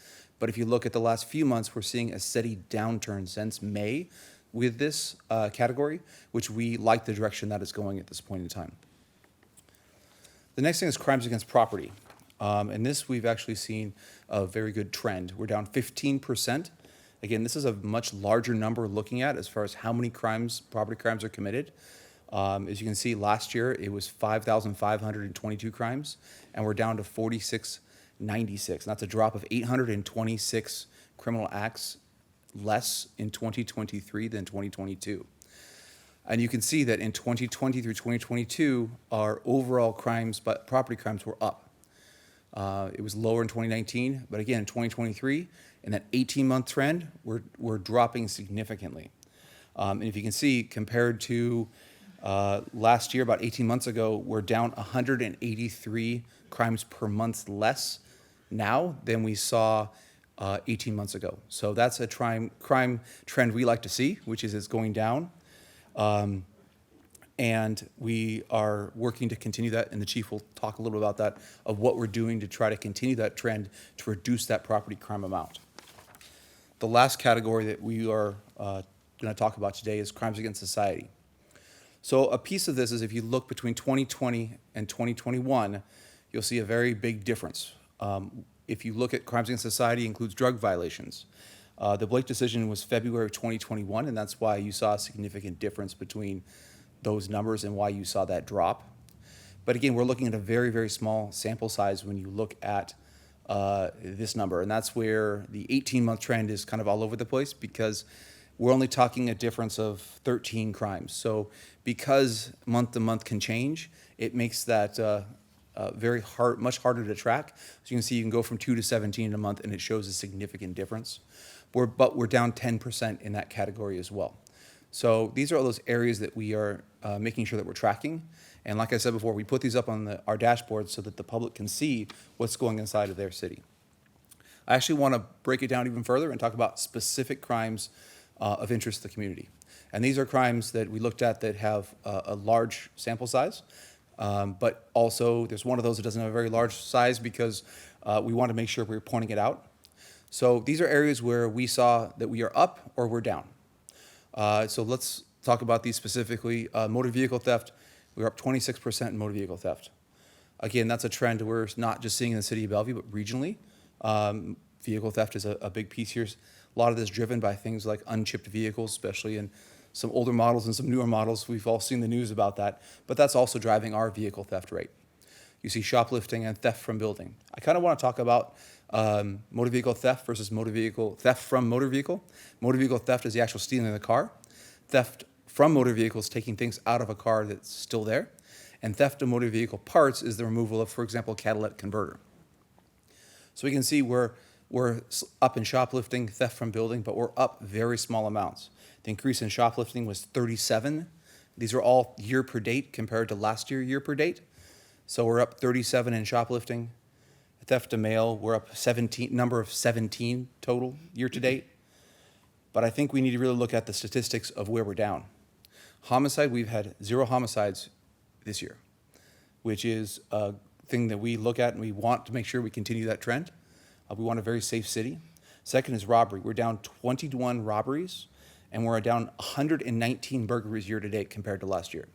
But if you look at the last few months, we're seeing a steady downturn since May with this category, which we like the direction that it's going at this point in time. The next thing is crimes against property. And this we've actually seen a very good trend. We're down 15%. Again, this is a much larger number looking at as far as how many crimes, property crimes are committed. As you can see, last year it was 5,522 crimes, and we're down to 4,696. And that's a drop of 826 criminal acts less in 2023 than 2022. And you can see that in 2020 through 2022, our overall crimes, but property crimes were up. It was lower in 2019, but again, in 2023, in that 18-month trend, we're dropping significantly. And if you can see, compared to last year, about 18 months ago, we're down 183 crimes per month less now than we saw 18 months ago. So that's a crime trend we like to see, which is it's going down. And we are working to continue that, and the chief will talk a little about that, of what we're doing to try to continue that trend to reduce that property crime amount. The last category that we are going to talk about today is crimes against society. So a piece of this is if you look between 2020 and 2021, you'll see a very big difference. If you look at crimes against society, it includes drug violations. The Blake decision was February of 2021, and that's why you saw a significant difference between those numbers and why you saw that drop. But again, we're looking at a very, very small sample size when you look at this number, and that's where the 18-month trend is kind of all over the place because we're only talking a difference of 13 crimes. So because month to month can change, it makes that much harder to track. So you can see you can go from 2 to 17 in a month, and it shows a significant difference. But we're down 10% in that category as well. So these are all those areas that we are making sure that we're tracking. And like I said before, we put these up on our dashboard so that the public can see what's going inside of their city. I actually want to break it down even further and talk about specific crimes of interest to the community. And these are crimes that we looked at that have a large sample size, but also there's one of those that doesn't have a very large size because we want to make sure we're pointing it out. So these are areas where we saw that we are up or we're down. So let's talk about these specifically. Motor vehicle theft, we're up 26% in motor vehicle theft. Again, that's a trend we're not just seeing in the city of Bellevue, but regionally. Vehicle theft is a big piece here. A lot of this driven by things like unchipped vehicles, especially in some older models and some newer models. We've all seen the news about that, but that's also driving our vehicle theft rate. You see shoplifting and theft from building. I kind of want to talk about motor vehicle theft versus motor vehicle theft from motor vehicle. Motor vehicle theft is the actual stealing of the car. Theft from motor vehicles, taking things out of a car that's still there. And theft of motor vehicle parts is the removal of, for example, a catalytic converter. So we can see we're up in shoplifting, theft from building, but we're up very small amounts. The increase in shoplifting was 37. These are all year per date compared to last year per date. So we're up 37 in shoplifting. Theft of mail, we're up 17, number of 17 total year to date. But I think we need to really look at the statistics of where we're down. Homicide, we've had 0 homicides this year, which is a thing that we look at and we want to make sure we continue that trend. We want a very safe city. Second is robbery. We're down 21 robberies, and we're down 119 burglaries year to date compared to last year.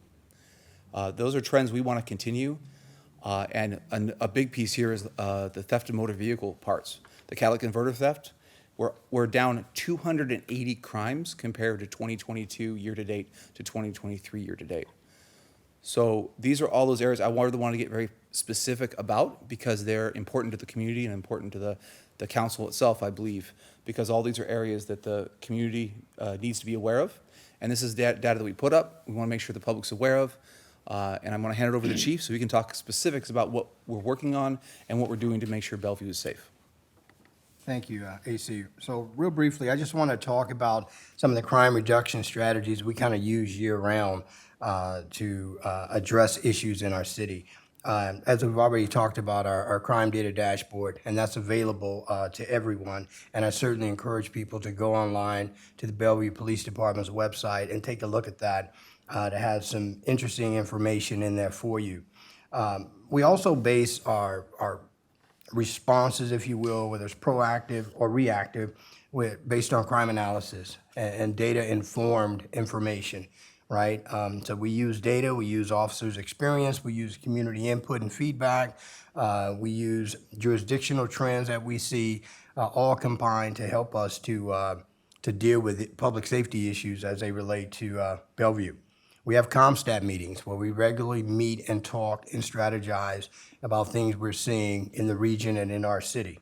Those are trends we want to continue. And a big piece here is the theft of motor vehicle parts. The catalytic converter theft, we're down 280 crimes compared to 2022 year to date to 2023 year to date. So these are all those areas I really want to get very specific about because they're important to the community and important to the council itself, I believe, because all these are areas that the community needs to be aware of. And this is data that we put up. We want to make sure the public's aware of. And I'm going to hand it over to the chief so we can talk specifics about what we're working on and what we're doing to make sure Bellevue is safe. Thank you, AC. So real briefly, I just want to talk about some of the crime reduction strategies we kind of use year-round to address issues in our city. As we've already talked about, our crime data dashboard, and that's available to everyone. And I certainly encourage people to go online to the Bellevue Police Department's website and take a look at that to have some interesting information in there for you. We also base our responses, if you will, whether it's proactive or reactive, based on crime analysis and data-informed information, right? So we use data, we use officers' experience, we use community input and feedback, we use jurisdictional trends that we see, all combined to help us to deal with public safety issues as they relate to Bellevue. We have ComStat meetings where we regularly meet and talk and strategize about things we're seeing in the region and in our city.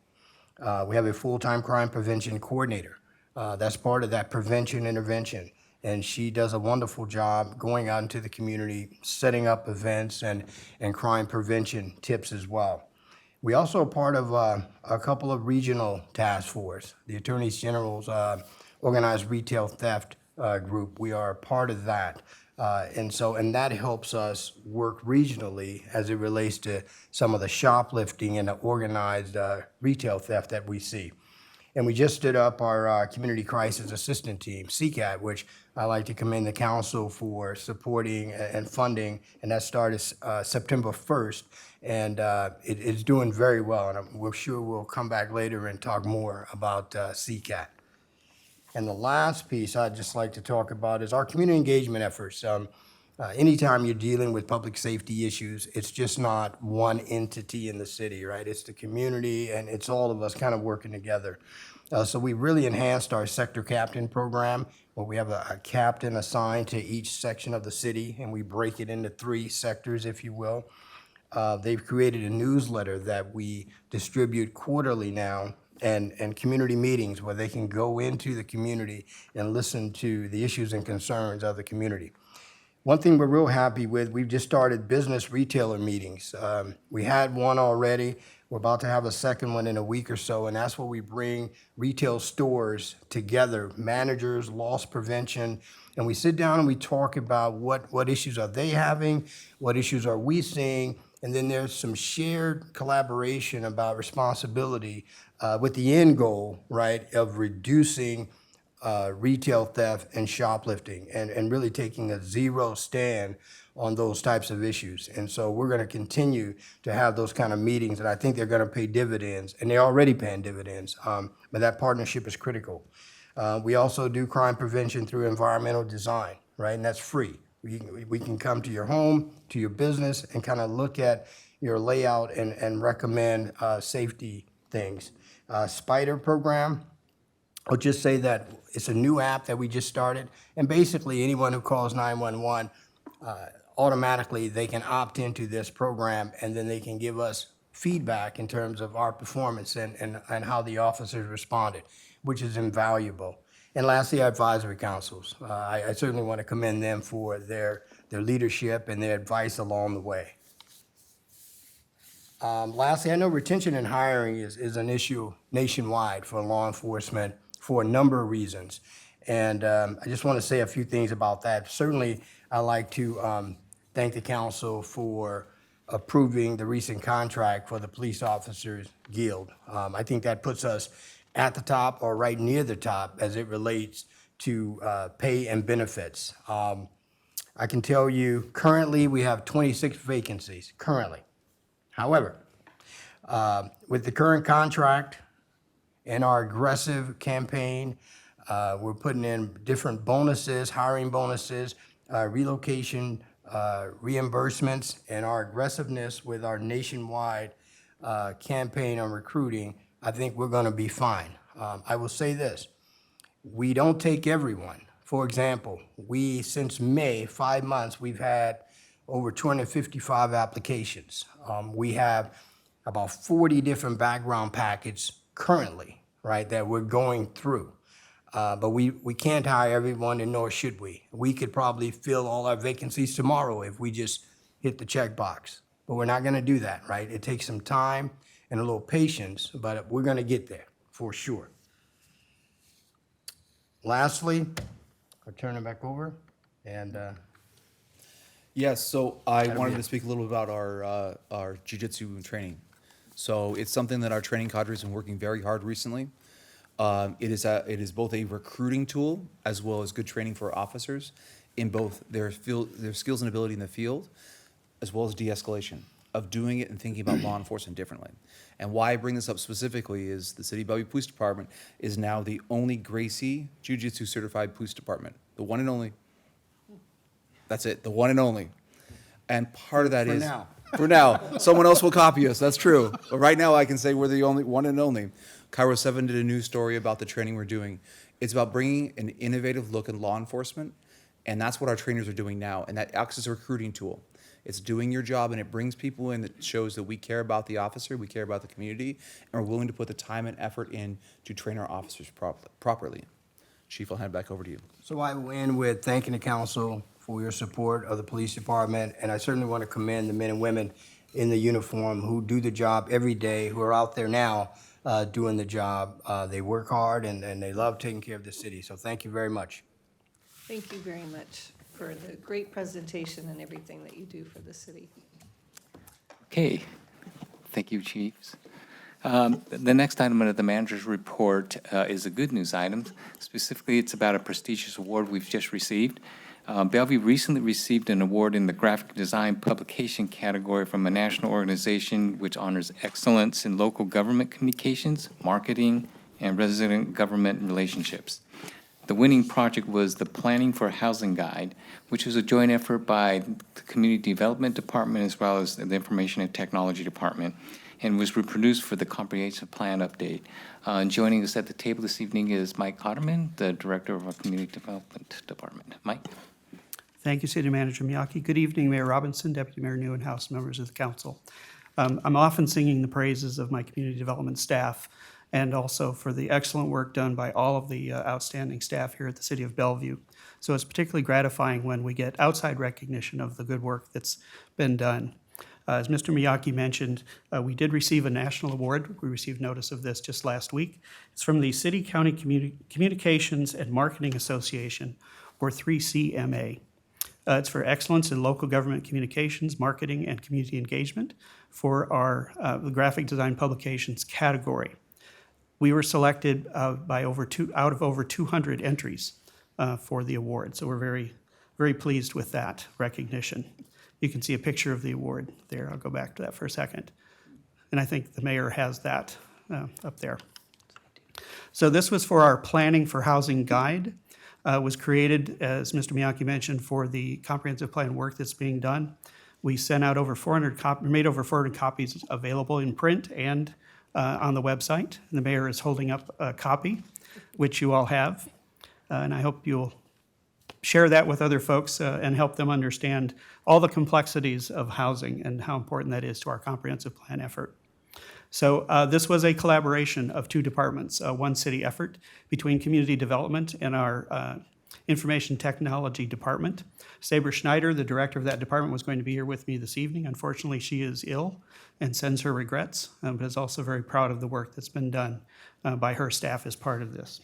We have a full-time crime prevention coordinator. That's part of that prevention intervention. And she does a wonderful job going out into the community, setting up events and crime prevention tips as well. We also are part of a couple of regional task force, the Attorney General's Organized Retail Theft group. We are part of that. And that helps us work regionally as it relates to some of the shoplifting and the organized retail theft that we see. And we just stood up our Community Crisis Assistance Team, CCAT, which I like to commend the council for supporting and funding, and that started September 1st, and it's doing very well, and we're sure we'll come back later and talk more about CCAT. And the last piece I'd just like to talk about is our community engagement efforts. Anytime you're dealing with public safety issues, it's just not one entity in the city, right? It's the community, and it's all of us kind of working together. So we really enhanced our sector captain program, where we have a captain assigned to each section of the city, and we break it into 3 sectors, if you will. They've created a newsletter that we distribute quarterly now, and community meetings where they can go into the community and listen to the issues and concerns of the community. One thing we're real happy with, we've just started business retailer meetings. We had one already. We're about to have a second one in a week or so, and that's where we bring retail stores together, managers, loss prevention, and we sit down and we talk about what issues are they having, what issues are we seeing, And then there's some shared collaboration about responsibility with the end goal, right, of reducing retail theft and shoplifting and really taking a zero stand on those types of issues. And so we're going to continue to have those kind of meetings, and I think they're going to pay dividends, and they're already paying dividends. But that partnership is critical. We also do crime prevention through environmental design, right? And that's free. We can come to your home, to your business, and kind of look at your layout and recommend safety things. Spider program, I'll just say that it's a new app that we just started, and basically anyone who calls 911, automatically they can opt into this program, and then they can give us feedback in terms of our performance and how the officers responded, which is invaluable. And lastly, our advisory councils. I certainly want to commend them for their leadership and their advice along the way. Lastly, I know retention and hiring is an issue nationwide for law enforcement for a number of reasons. And I just want to say a few things about that. Certainly, I'd like to thank the council for approving the recent contract for the Police Officers Guild. I think that puts us at the top or right near the top as it relates to pay and benefits. I can tell you currently we have 26 vacancies, currently. However, with the current contract and our aggressive campaign, we're putting in different bonuses, hiring bonuses, relocation reimbursements, and our aggressiveness with our nationwide campaign on recruiting. I think we're going to be fine. I will say this. We don't take everyone. For example, since May, 5 months, we've had over 255 applications. We have about 40 different background packages currently, right, that we're going through. But we can't hire everyone, and nor should we. We could probably fill all our vacancies tomorrow if we just hit the checkbox. But we're not going to do that, right? It takes some time and a little patience, but we're going to get there for sure. Lastly, I'll turn it back over. And Yes, so I That'll wanted be to it. speak a little about our jiu-jitsu training. So it's something that our training cadre has been working very hard recently. It is both a recruiting tool as well as good training for our officers in both their skills and ability in the field, as well as de-escalation of doing it and thinking about law enforcement differently. And why I bring this up specifically is the City of Bellevue Police Department is now the only Gracie Jiu-Jitsu certified police department, the one and only. That's it, the one and only. And part of that For is now. for now. Someone else will copy us. That's true. But right now, I can say we're the only one and only. Cairo 7 did a news story about the training we're doing. It's about bringing an innovative look in law enforcement, and that's what our trainers are doing now. And that acts as a recruiting tool. It's doing your job, and it brings people in that shows that we care about the officer, we care about the community, and we're willing to put the time and effort in to train our officers properly. Chief, I'll hand it back over to you. so I will end with thanking the council for your support of the police department, and I certainly want to commend the men and women in the uniform who do the job every day, who are out there now doing the job. They work hard, and they love taking care of the city, so thank you very much. Thank you very much for the great presentation and everything that you do for the city. Okay, thank you, Chiefs. The next item under the manager's report is a good news item. Specifically, it's about a prestigious award we've just received. Bellevue recently received an award in the graphic design publication category from a national organization which honors excellence in local government communications, marketing, and resident government relationships. The winning project was the Planning for Housing Guide, which was a joint effort by the Community Development Department as well as the Information and Technology Department, and was reproduced for the Comprehensive Plan Update. Joining us at the table this evening is Mike Otterman, the Director of our Community Development Department. Mike? Thank you, City Manager Miyake. Good evening, Mayor Robinson, Deputy Mayor New, and House members of the council. I'm often singing the praises of my community development staff and also for the excellent work done by all of the outstanding staff here at the City of Bellevue. So it's particularly gratifying when we get outside recognition of the good work that's been done. As Mr. Miyake mentioned, we did receive a national award. We received notice of this just last week. It's from the City County Communications and Marketing Association, or 3CMA. It's for excellence in local government communications, marketing, and community engagement for our graphic design publications category. We were selected out of over 200 entries for the award, so we're very, very pleased with that recognition. You can see a picture of the award there. I'll go back to that for a second. And I think the mayor has that up there. So this was for our Planning for Housing Guide. Was created, as Mr. Miyake mentioned, for the comprehensive plan work that's being done. We sent out made over 400 copies available in print and on the website. And the mayor is holding up a copy, which you all have. And I hope you'll share that with other folks and help them understand all the complexities of housing and how important that is to our comprehensive plan effort. So this was a collaboration of two departments, one city effort between community development and our information technology department. Saber Schneider, the director of that department, was going to be here with me this evening. Unfortunately, she is ill and sends her regrets, but is also very proud of the work that's been done by her staff as part of this.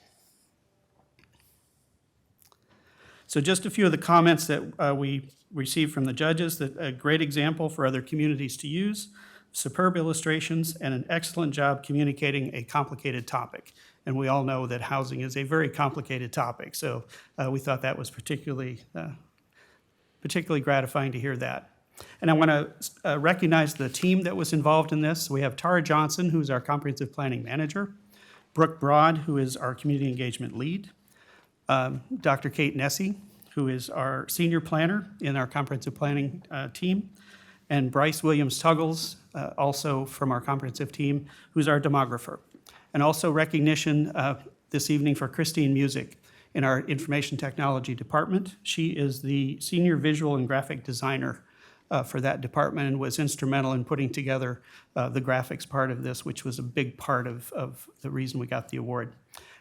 So just a few of the comments that we received from the judges, that a great example for other communities to use, superb illustrations, and an excellent job communicating a complicated topic. And we all know that housing is a very complicated topic, so we thought that was particularly gratifying to hear that. And I want to recognize the team that was involved in this. We have Tara Johnson, who's our comprehensive planning manager, Brooke Broad, who is our community engagement lead, Dr. Kate Nessie, who is our senior planner in our comprehensive planning team, and Bryce Williams-Tuggles, also from our comprehensive team, who's our demographer. And also recognition this evening for Christine Music in our information technology department. She is the senior visual and graphic designer for that department and was instrumental in putting together the graphics part of this, which was a big part of the reason we got the award.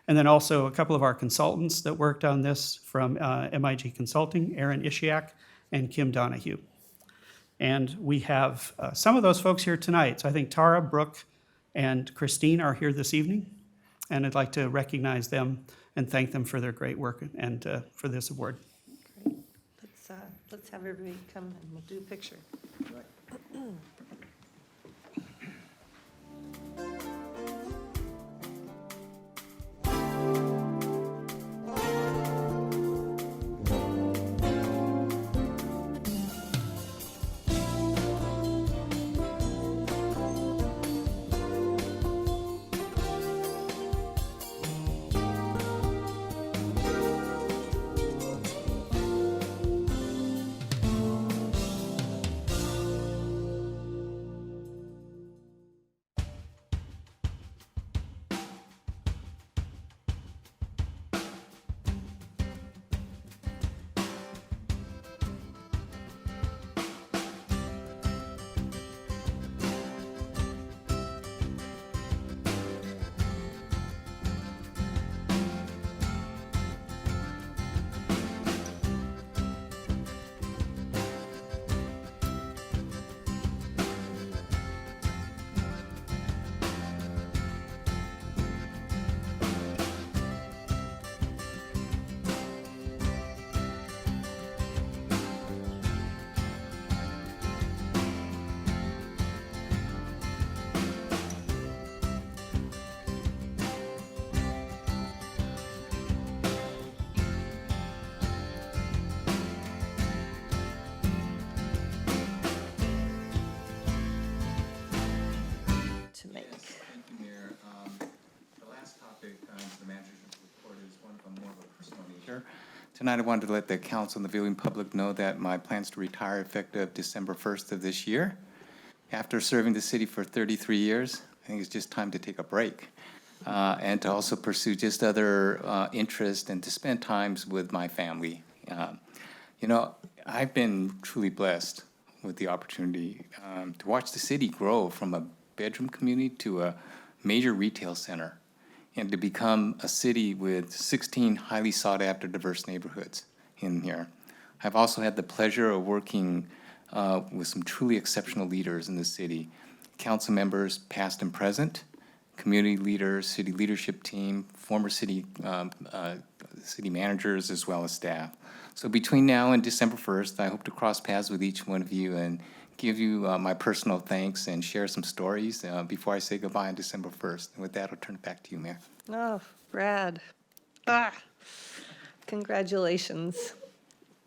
And then also a couple of our consultants that worked on this from MIG Consulting, Aaron Ishiak and Kim Donahue. And we have some of those folks here tonight. So I think Tara, Brooke, and Christine are here this evening. And I'd like to recognize them and thank them for their great work and for this award. Great. Let's have everybody come and we'll do a picture. Tonight, I wanted to let the council and the viewing public know that my plans to retire effective December 1st of this year. After serving the city for 33 years, I think it's just time to take a break and to also pursue just other interests and to spend times with my family. You know, I've been truly blessed with the opportunity to watch the city grow from a bedroom community to a major retail center, and to become a city with 16 highly sought-after diverse neighborhoods in here. I've also had the pleasure of working with some truly exceptional leaders in the city, council members past and present, community leaders, city leadership team, former city managers, as well as staff. So between now and December 1st, I hope to cross paths with each one of you and give you my personal thanks and share some stories before I say goodbye on December 1st. And with that, I'll turn it back to you, Mayor. Oh, Brad. Congratulations.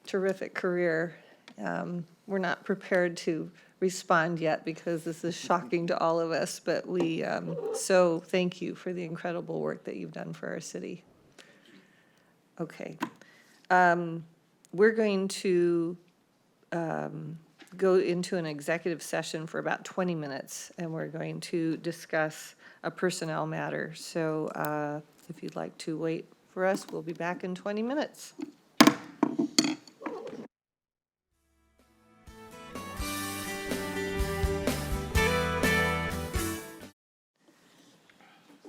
Terrific career. We're not prepared to respond yet because this is shocking to all of us, but so thank you for the incredible work that you've done for our city. Okay. We're going to go into an executive session for about 20 minutes, and we're going to discuss a personnel matter. So if you'd like to wait for us, we'll be back in 20 minutes.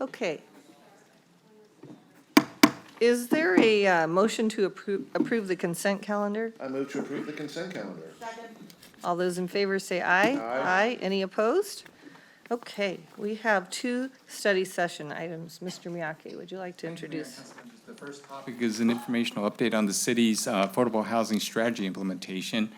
Okay. Is there a motion to approve the consent calendar? I move to approve the consent calendar. All those in favor say aye. Aye. Any opposed? Okay, we have 2 study session items. Mr. Miyake, would you like to introduce? The first topic is an informational update on the city's affordable housing strategy implementation.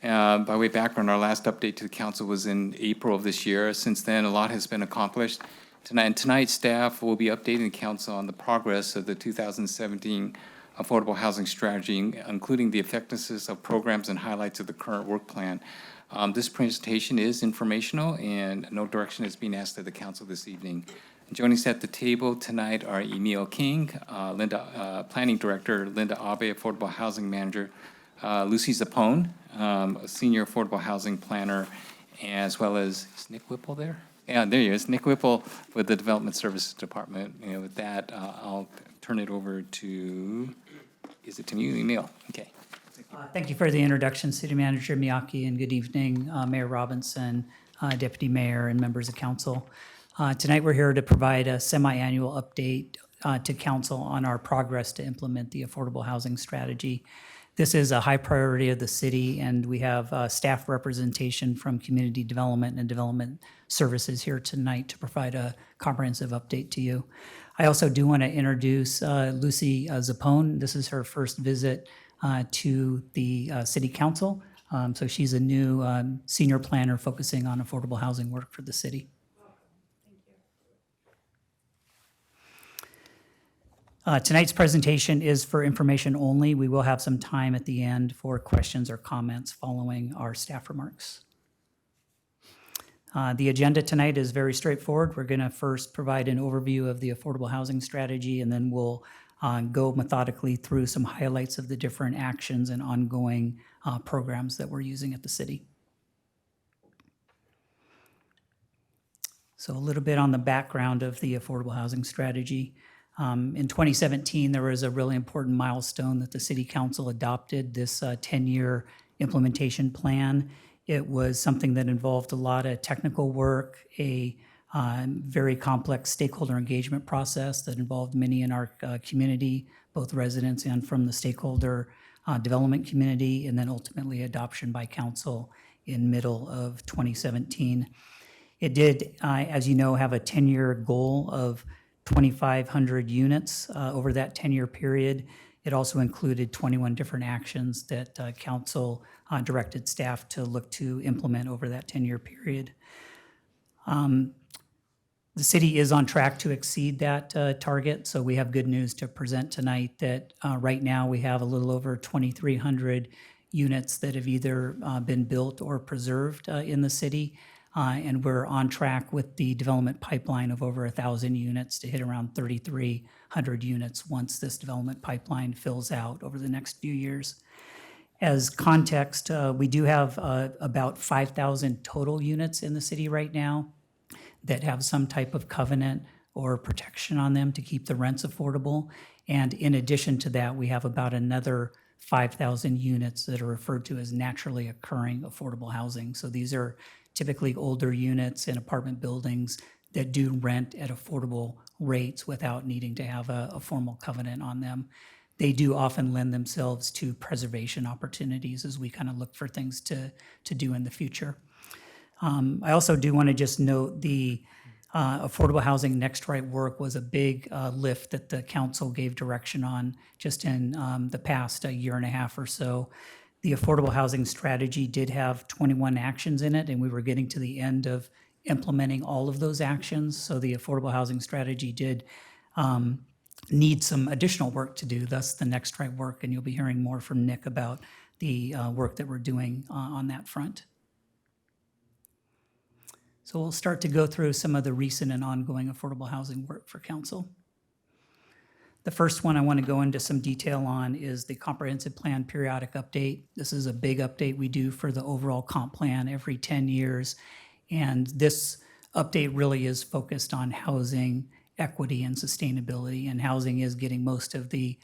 By way of background, our last update to the council was in April of this year. Since then, a lot has been accomplished. Tonight, staff will be updating the council on the progress of the 2017 affordable housing strategy, including the effectiveness of programs and highlights of the current work plan. This presentation is informational, and no direction is being asked of the council this evening. Joining us at the table tonight are Emil King, Planning Director, Linda Abe, Affordable Housing Manager, Lucy Zapone, a Senior Affordable Housing Planner, as well as, is Nick Whipple there? Yeah, there he is, Nick Whipple with the Development Services Department. And with that, I'll turn it over to, is it to you, Emil? Okay. Thank you for the introduction, City Manager Miyake, and good evening, Mayor Robinson, Deputy Mayor, and members of council. Tonight, we're here to provide a semi-annual update to council on our progress to implement the affordable housing strategy. This is a high priority of the city, and we have staff representation from community development and development services here tonight to provide a comprehensive update to you. I also do want to introduce Lucy Zapone. This is her first visit to the city council. So she's a new senior planner focusing on affordable housing work for the city. Tonight's presentation is for information only. We will have some time at the end for questions or comments following our staff remarks. The agenda tonight is very straightforward. We're going to first provide an overview of the affordable housing strategy, and then we'll go methodically through some highlights of the different actions and ongoing programs that we're using at the city. So a little bit on the background of the affordable housing strategy. In 2017, there was a really important milestone that the City Council adopted, this 10-year implementation plan. It was something that involved a lot of technical work, a very complex stakeholder engagement process that involved many in our community, both residents and from the stakeholder development community, and then ultimately adoption by council in middle of 2017. It did, as you know, have a 10-year goal of 2,500 units over that 10-year period. It also included 21 different actions that council directed staff to look to implement over that 10-year period. The city is on track to exceed that target, so we have good news to present tonight that right now we have a little over 2,300 units that have either been built or preserved in the city. And we're on track with the development pipeline of over 1,000 units to hit around 3,300 units once this development pipeline fills out over the next few years. As context, we do have about 5,000 total units in the city right now that have some type of covenant or protection on them to keep the rents affordable. And in addition to that, we have about another 5,000 units that are referred to as naturally occurring affordable housing. So these are typically older units in apartment buildings that do rent at affordable rates without needing to have a formal covenant on them. They do often lend themselves to preservation opportunities as we kind of look for things to do in the future. I also do want to just note the Affordable housing next right work was a big lift that the council gave direction on just in the past year and a half or so. The affordable housing strategy did have 21 actions in it, and we were getting to the end of implementing all of those actions. So the affordable housing strategy did need some additional work to do, thus the next right work, and you'll be hearing more from Nick about the work that we're doing on that front. So we'll start to go through some of the recent and ongoing affordable housing work for council. The first one I want to go into some detail on is the comprehensive plan periodic update. This is a big update we do for the overall comp plan every 10 years. And this update really is focused on housing equity and sustainability. And housing is getting most of the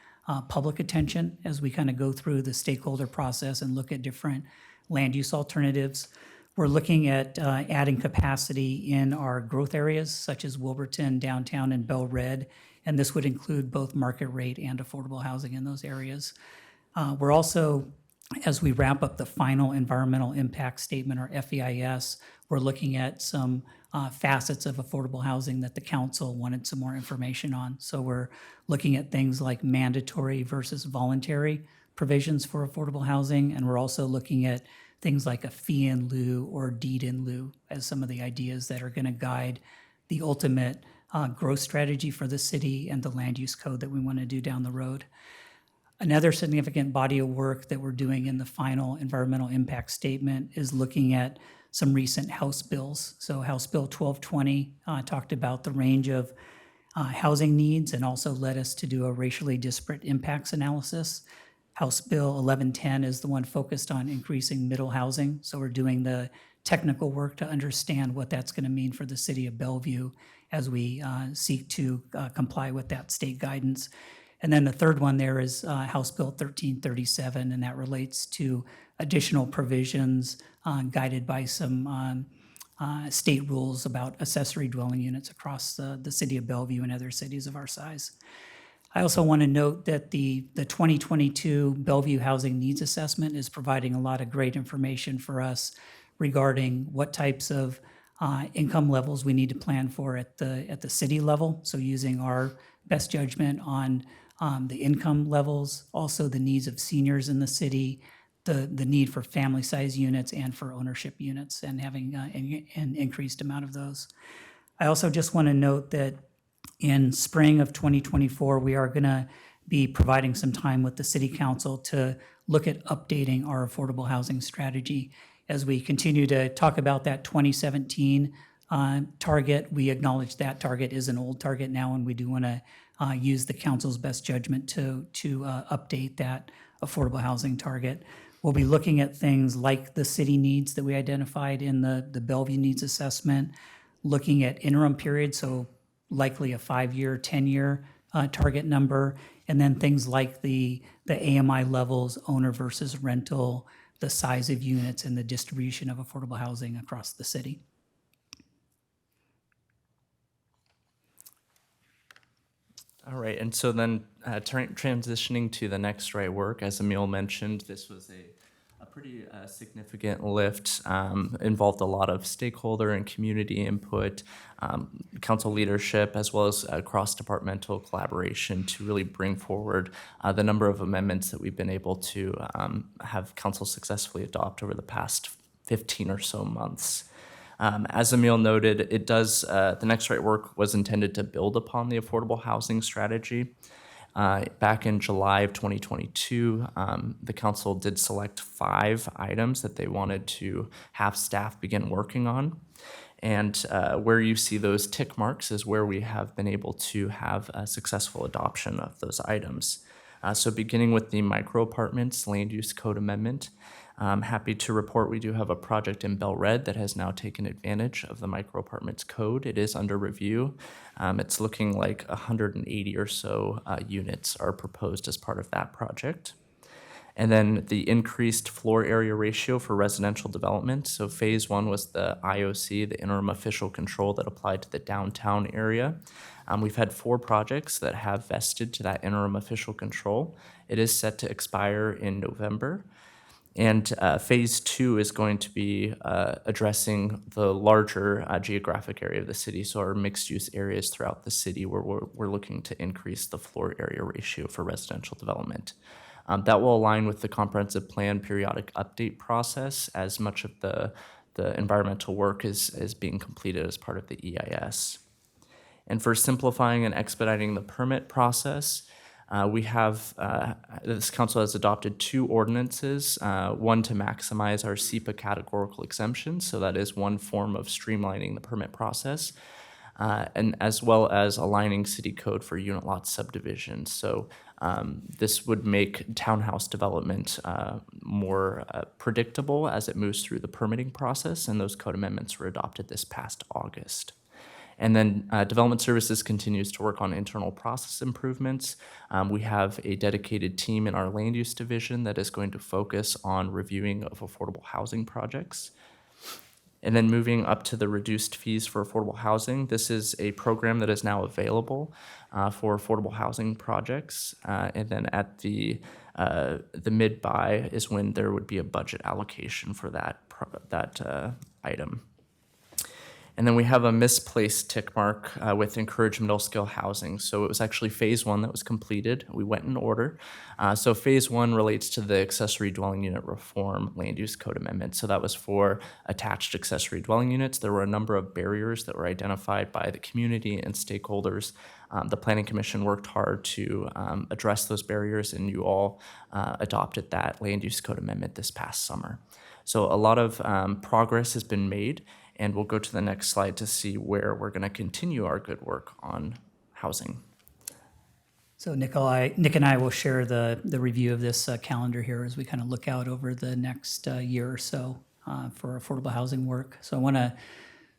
public attention as we kind of go through the stakeholder process and look at different land use alternatives. We're looking at adding capacity in our growth areas such as Wilburton, downtown, and Belle Red. And this would include both market rate and affordable housing in those areas. We're also, as we wrap up the final environmental impact statement, or FEIS, we're looking at some facets of affordable housing that the council wanted some more information on. So we're looking at things like mandatory versus voluntary provisions for affordable housing, and we're also looking at things like a fee in lieu or deed in lieu as some of the ideas that are going to guide the ultimate growth strategy for the city and the land use code that we want to do down the road. Another significant body of work that we're doing in the final environmental impact statement is looking at some recent House bills. So House Bill 1220 talked about the range of housing needs and also led us to do a racially disparate impacts analysis. House Bill 1110 is the one focused on increasing middle housing. So we're doing the technical work to understand what that's going to mean for the city of Bellevue as we seek to comply with that state guidance. And then the third one there is House Bill 1337, and that relates to additional provisions guided by some state rules about accessory dwelling units across the city of Bellevue and other cities of our size. I also want to note that the 2022 Bellevue Housing Needs Assessment is providing a lot of great information for us regarding what types of income levels we need to plan for at the city level. So using our best judgment on the income levels, also the needs of seniors in the city, the need for family size units and for ownership units, and having an increased amount of those. I also just want to note that in spring of 2024, we are going to be providing some time with the city council to look at updating our affordable housing strategy. As we continue to talk about that 2017 target, we acknowledge that target is an old target now, and we do want to use the council's best judgment to update that affordable housing target. We'll be looking at things like the city needs that we identified in the Bellevue Needs Assessment, looking at interim periods, so likely a 5-year, 10-year target number, and then things like the AMI levels, owner versus rental, the size of units, and the distribution of affordable housing across the city. All right, and so then transitioning to the next right work, as Emil mentioned, this was a pretty significant lift, involved a lot of stakeholder and community input, council leadership, as well as cross-departmental collaboration to really bring forward the number of amendments that we've been able to have council successfully adopt over the past 15 or so months. As Emil noted, it does, the next right work was intended to build upon the affordable housing strategy. Back in July of 2022, the council did select 5 items that they wanted to have staff begin working on. And where you see those tick marks is where we have been able to have a successful adoption of those items. So beginning with the micro apartments land use code amendment, I'm happy to report we do have a project in Belle Red that has now taken advantage of the micro apartments code. It is under review. It's looking like 180 or so units are proposed as part of that project. And then the increased floor area ratio for residential development. So phase 1 was the IOC, the interim official control that applied to the downtown area. We've had 4 projects that have vested to that interim official control. It is set to expire in November. And phase 2 is going to be addressing the larger geographic area of the city, so our mixed-use areas throughout the city where we're looking to increase the floor area ratio for residential development. That will align with the comprehensive plan periodic update process, as much of the environmental work is being completed as part of the EIS. And for simplifying and expediting the permit process, this council has adopted 2 ordinances, one to maximize our SEPA categorical exemptions, so that is one form of streamlining the permit process, and as well as aligning city code for unit lot subdivisions. So this would make townhouse development more predictable as it moves through the permitting process, and those code amendments were adopted this past August. And then Development Services continues to work on internal process improvements. We have a dedicated team in our land use division that is going to focus on reviewing of affordable housing projects. And then moving up to the reduced fees for affordable housing, this is a program that is now available for affordable housing projects. And then at the mid-buy is when there would be a budget allocation for that item. And then we have a misplaced tick mark with encourage middle-scale housing. So it was actually phase 1 that was completed. We went in order. So phase 1 relates to the accessory dwelling unit reform land use code amendment. So that was for attached accessory dwelling units. There were a number of barriers that were identified by the community and stakeholders. The Planning Commission worked hard to address those barriers, and you all adopted that land use code amendment this past summer. So a lot of progress has been made. And we'll go to the next slide to see where we're going to continue our good work on housing. So Nick and I will share the review of this calendar here as we kind of look out over the next year or so for affordable housing work. So I want to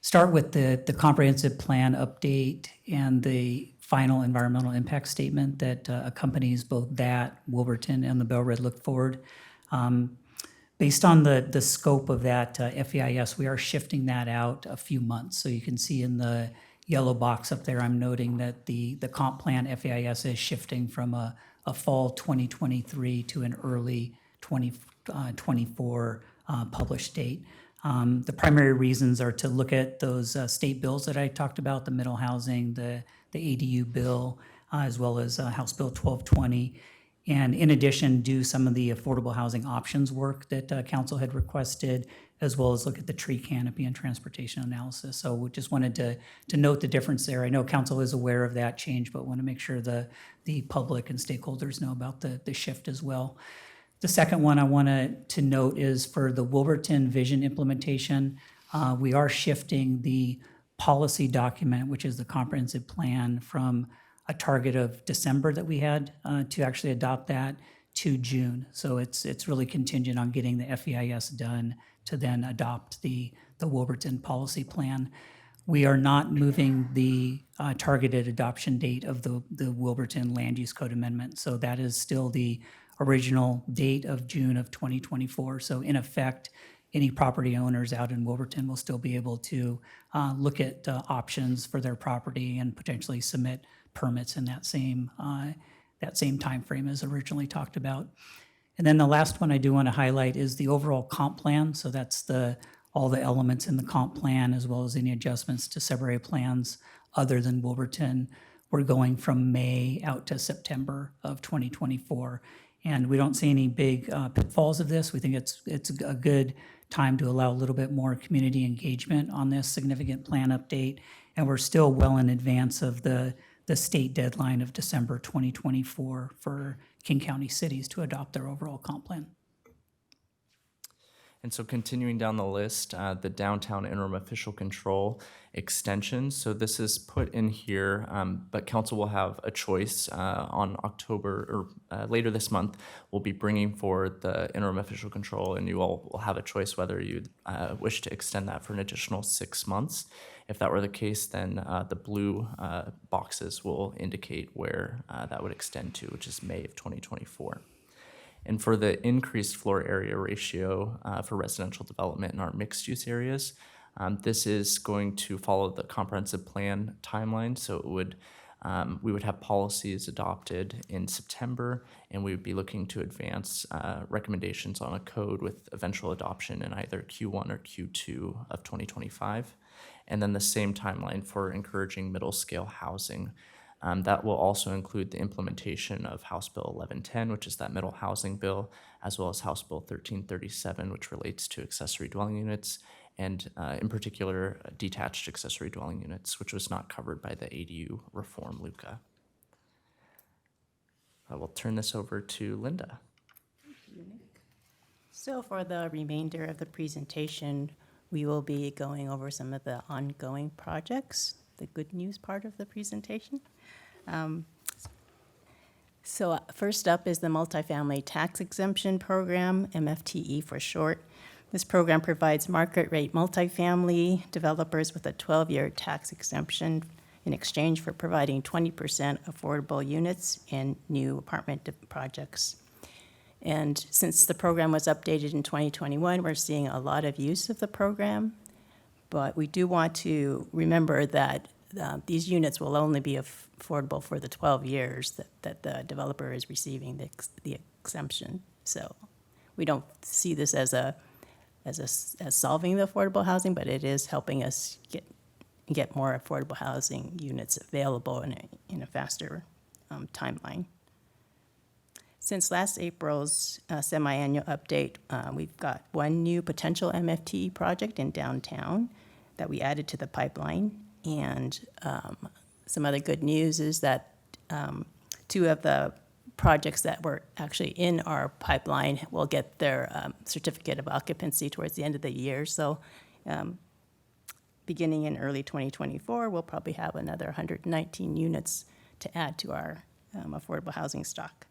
start with the comprehensive plan update and the final environmental impact statement that accompanies both that, Wilburton, and the Bell Red Look Forward. Based on the scope of that FEIS, we are shifting that out a few months. So you can see in the yellow box up there, I'm noting that the comp plan FEIS is shifting from a fall 2023 to an early 2024 published date. The primary reasons are to look at those state bills that I talked about, the middle housing, the ADU bill, as well as House Bill 1220. And in addition, do some of the affordable housing options work that council had requested, as well as look at the tree canopy and transportation analysis. So we just wanted to note the difference there. I know council is aware of that change, but want to make sure the public and stakeholders know about the shift as well. The second one I wanted to note is for the Wilburton vision implementation, we are shifting the policy document, which is the comprehensive plan, from a target of December that we had to actually adopt that to June. So it's really contingent on getting the FEIS done to then adopt the Wilburton policy plan. We are not moving the targeted adoption date of the Wilburton Land Use Code Amendment. So that is still the original date of June of 2024. So in effect, any property owners out in Wilburton will still be able to look at options for their property and potentially submit permits in that same time frame as originally talked about. And then the last one I do want to highlight is the overall comp plan. So that's all the elements in the comp plan, as well as any adjustments to separate plans other than Wilburton. We're going from May out to September of 2024. And we don't see any big pitfalls of this. We think it's a good time to allow a little bit more community engagement on this significant plan update. And we're still well in advance of the state deadline of December 2024 for King County cities to adopt their overall comp plan. And so continuing down the list, the downtown interim official control extension. So this is put in here, but council will have a choice on October or later this month. We'll be bringing forward the interim official control, and you all will have a choice whether you wish to extend that for an additional 6 months. If that were the case, then the blue boxes will indicate where that would extend to, which is May of 2024. And for the increased floor area ratio for residential development in our mixed-use areas, this is going to follow the comprehensive plan timeline. So it would We would have policies adopted in September, and we would be looking to advance recommendations on a code with eventual adoption in either Q1 or Q2 of 2025. And then the same timeline for encouraging middle-scale housing. That will also include the implementation of House Bill 1110, which is that middle housing bill, as well as House Bill 1337, which relates to accessory dwelling units, and in particular, detached accessory dwelling units, which was not covered by the ADU reform, Luca. I will turn this over to Linda. So for the remainder of the presentation, we will be going over some of the ongoing projects, the good news part of the presentation. So first up is the Multifamily Tax Exemption Program, MFTE for short. This program provides market rate multifamily developers with a 12-year tax exemption in exchange for providing 20% affordable units in new apartment projects. And since the program was updated in 2021, we're seeing a lot of use of the program. But we do want to remember that these units will only be affordable for the 12 years that the developer is receiving the exemption. So we don't see this as solving the affordable housing, but it is helping us get more affordable housing units available in a faster timeline. Since last April's semi-annual update, we've got one new potential MFT project in downtown that we added to the pipeline. And some other good news is that two of the projects that were actually in our pipeline will get their certificate of occupancy towards the end of the year. So beginning in early 2024, we'll probably have another 119 units to add to our affordable housing stock.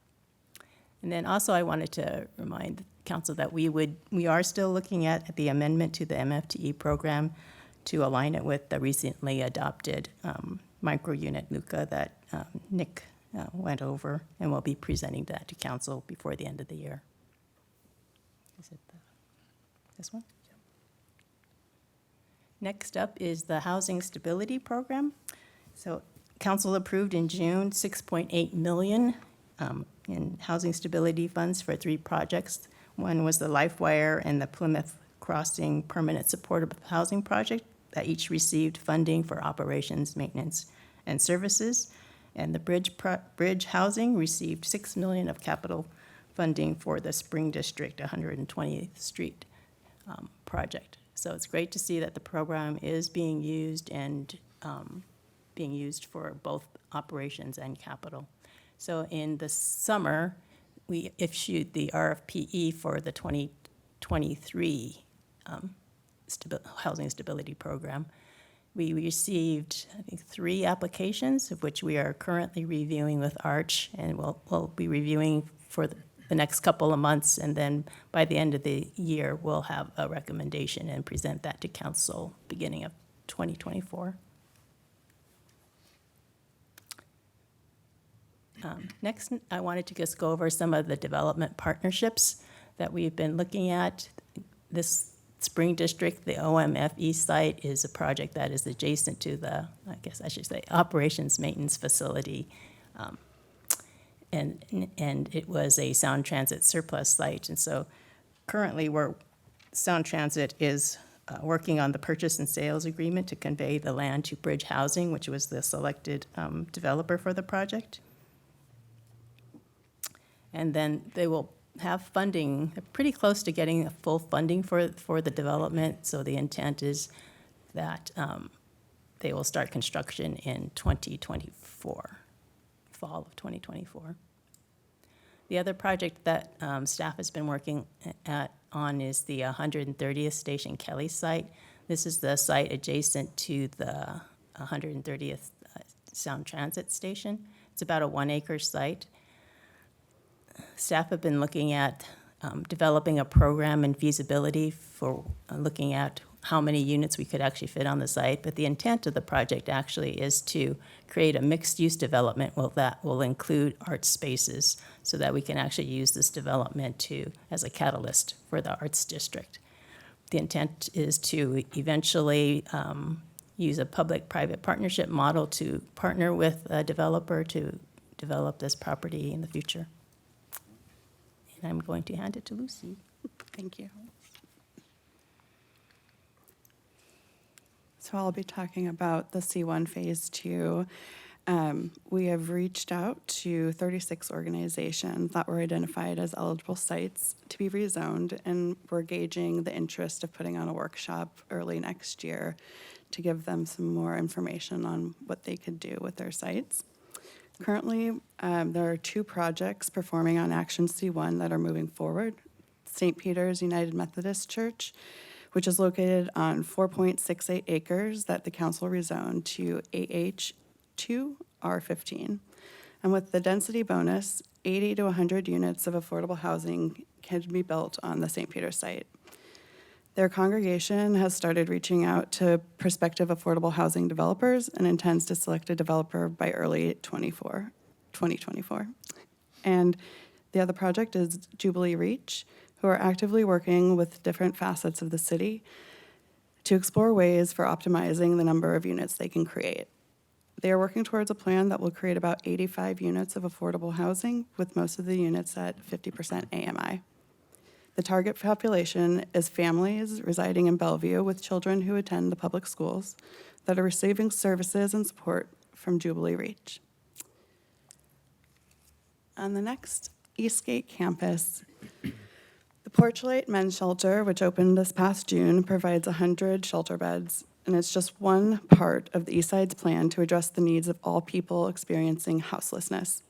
And then also I wanted to remind council that we are still looking at the amendment to the MFTE program to align it with the recently adopted micro unit LUCA that Nick went over, and we'll be presenting that to council before the end of the year. Is it this one? Yeah. Next up is the Housing Stability Program. So council approved in June $6.8 million in housing stability funds for 3 projects. One was the LifeWire and the Plymouth Crossing Permanent Supportive Housing Project that each received funding for operations, maintenance, and services. And the Bridge Housing received $6 million of capital funding for the Spring District 120th Street project. So it's great to see that the program is being used and being used for both operations and capital. So in the summer, we issued the RFPE for the 2023 Housing Stability Program. We received, I think, 3 applications, of which we are currently reviewing with Arch, and we'll be reviewing for the next couple of months, and then by the end of the year, we'll have a recommendation and present that to council beginning of 2024. Next, I wanted to just go over some of the development partnerships that we've been looking at. This Spring District, the OMFE site, is a project that is adjacent to the, I guess I should say, Operations Maintenance Facility. And it was a Sound Transit surplus site. And so currently Sound Transit is working on the purchase and sales agreement to convey the land to Bridge Housing, which was the selected developer for the project. And then they will have funding, pretty close to getting full funding for the development. So the intent is that they will start construction in 2024, fall of 2024. The other project that staff has been working on is the 130th Station Kelly site. This is the site adjacent to the 130th Sound Transit Station. It's about a 1-acre site. Staff have been looking at developing a program and feasibility for looking at how many units we could actually fit on the site. But the intent of the project actually is to create a mixed-use development that will include art spaces so that we can actually use this development as a catalyst for the arts district. The intent is to eventually use a public-private partnership model to partner with a developer to develop this property in the future. And I'm going to hand it to Lucy. Thank you. So I'll be talking about the C1 Phase 2. We have reached out to 36 organizations that were identified as eligible sites to be rezoned, and we're gauging the interest of putting on a workshop early next year to give them some more information on what they could do with their sites. Currently, there are 2 projects performing on Action C1 that are moving forward. St. Peter's United Methodist Church, which is located on 4.68 acres that the council rezoned to AH2 R15. And with the density bonus, 80 to 100 units of affordable housing can be built on the St. Peter's site. Their congregation has started reaching out to prospective affordable housing developers and intends to select a developer by early 2024. And the other project is Jubilee Reach, who are actively working with different facets of the city to explore ways for optimizing the number of units they can create. They are working towards a plan that will create about 85 units of affordable housing, with most of the units at 50% AMI. The target population is families residing in Bellevue with children who attend the public schools that are receiving services and support from Jubilee Reach. On the next Eastgate campus, the Porchlight Men's Shelter, which opened this past June, provides 100 shelter beds, and it's just one part of the Eastside's plan to address the needs of all people experiencing houselessness.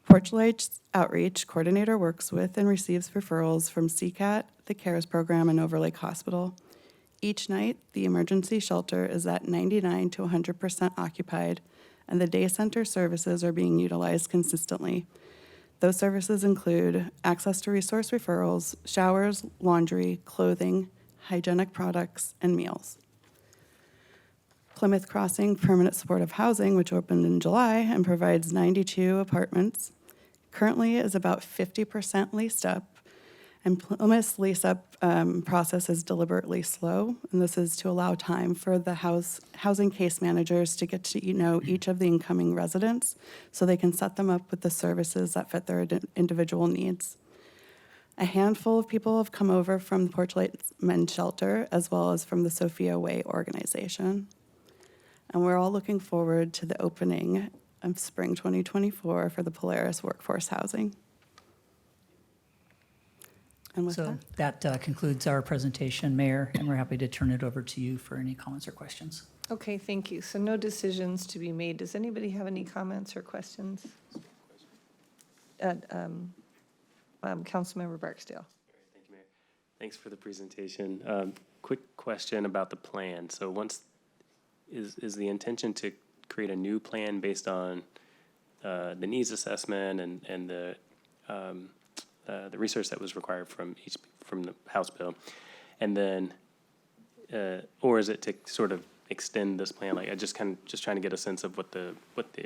Porchlight's outreach coordinator works with and receives referrals from CCAT, the CARES program, and Overlake Hospital. Each night, the emergency shelter is at 99 to 100% occupied, and the day center services are being utilized consistently. Those services include access to resource referrals, showers, laundry, clothing, hygienic products, and meals. Plymouth Crossing Permanent Supportive Housing, which opened in July and provides 92 apartments, currently is about 50% leased up, and Plymouth's lease-up process is deliberately slow, and this is to allow time for the housing case managers to get to know each of the incoming residents so they can set them up with the services that fit their individual needs. A handful of people have come over from the Porchlight Men's Shelter as well as from the Sophia Way organization. And we're all looking forward to the opening of spring 2024 for the Polaris Workforce Housing. And with So that concludes our presentation, Mayor, and we're happy to turn it over to you for any comments or questions. Okay, thank you. So no decisions to be made. Does anybody have any comments or questions? Councilmember Barksdale. Thank you, Mayor. Thanks for the presentation. Quick question about the plan. So is the intention to create a new plan based on the needs assessment and the research that was required from the House bill, and then, or is it to sort of extend this plan? Like, I just trying to get a sense of what the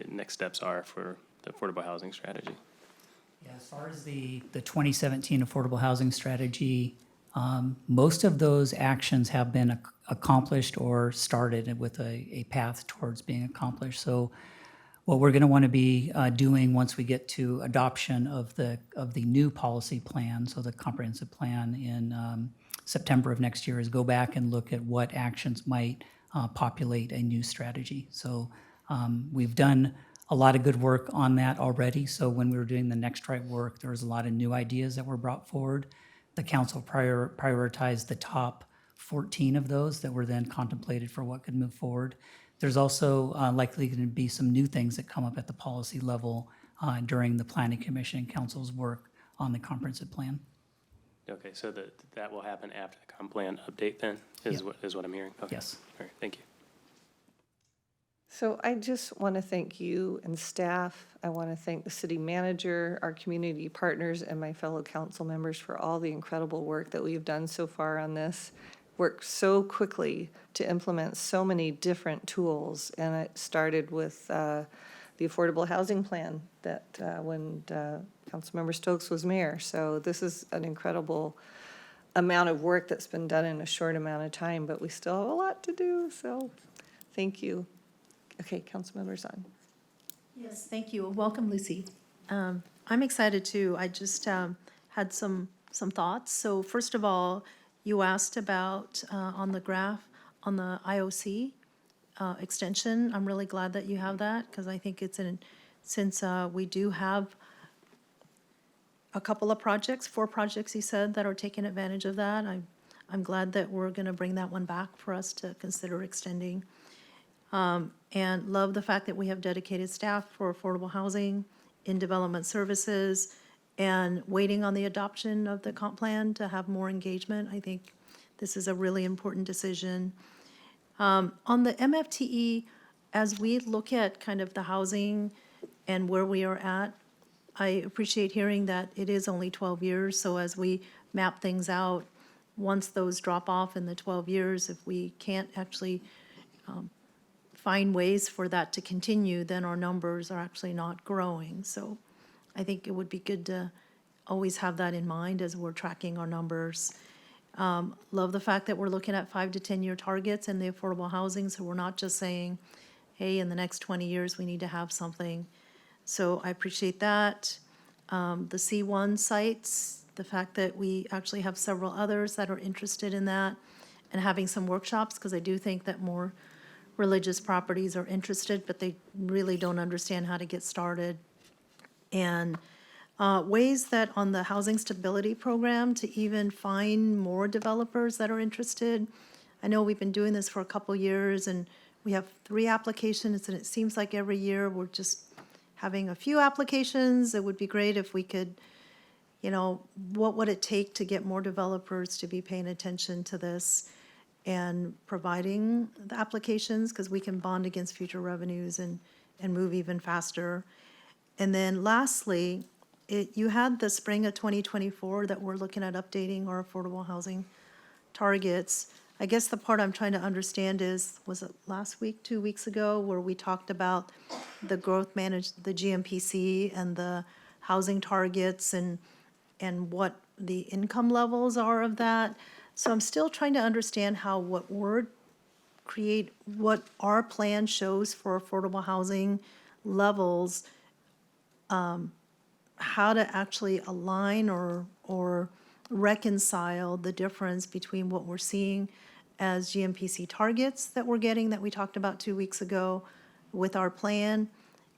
next steps are for the affordable housing strategy. Yeah, as far as the 2017 Affordable Housing Strategy, most of those actions have been accomplished or started with a path towards being accomplished. So what we're going to want to be doing once we get to adoption of the new policy plan, so the comprehensive plan in September of next year, is go back and look at what actions might populate a new strategy. So we've done a lot of good work on that already. So when we were doing the Next Right work, there was a lot of new ideas that were brought forward. The council prioritized the top 14 of those that were then contemplated for what could move forward. There's also likely going to be some new things that come up at the policy level during the Planning Commission and Council's work on the comprehensive plan. Okay, so that will happen after the comp plan update then, is what I'm hearing? Okay. Yes. All right, thank you. So I just want to thank you and staff. I want to thank the city manager, our community partners, and my fellow council members for all the incredible work that we've done so far on this. Worked so quickly to implement so many different tools, and it started with the affordable housing plan that when Councilmember Stokes was mayor. So this is an incredible amount of work that's been done in a short amount of time, but we still have a lot to do. So Thank you. Okay, Councilmember Song. Yes, thank you. Welcome, Lucy. I'm excited too. I just had some thoughts. So first of all, you asked about on the graph, on the IOC extension. I'm really glad that you have that because I think it's since we do have a couple of projects, 4 projects you said that are taking advantage of that. I'm glad that we're going to bring that one back for us to consider extending. And love the fact that we have dedicated staff for affordable housing in development services and waiting on the adoption of the comp plan to have more engagement. I think this is a really important decision. On the MFTE, as we look at kind of the housing and where we are at, I appreciate hearing that it is only 12 years. So as we map things out, once those drop off in the 12 years, if we can't actually find ways for that to continue, then our numbers are actually not growing. So I think it would be good to always have that in mind as we're tracking our numbers. Love the fact that we're looking at 5 to 10 year targets in the affordable housing. So we're not just saying, hey, in the next 20 years, we need to have something. So I appreciate that. The C1 sites, the fact that we actually have several others that are interested in that and having some workshops, because I do think that more religious properties are interested, but they really don't understand how to get started. And ways that on the housing stability program to even find more developers that are interested. I know we've been doing this for a couple years and we have 3 applications and it seems like every year we're just having a few applications. It would be great if we could, you know, what would it take to get more developers to be paying attention to this and providing the applications, because we can bond against future revenues and move even faster. And then lastly, you had the spring of 2024 that we're looking at updating our affordable housing targets. I guess the part I'm trying to understand is, was it last week, 2 weeks ago, where we talked about the the GMPC and the housing targets and what the income levels are of that? So I'm still trying to understand how what our plan shows for affordable housing levels, how to actually align or reconcile the difference between what we're seeing as GMPC targets that we're getting that we talked about 2 weeks ago with our plan.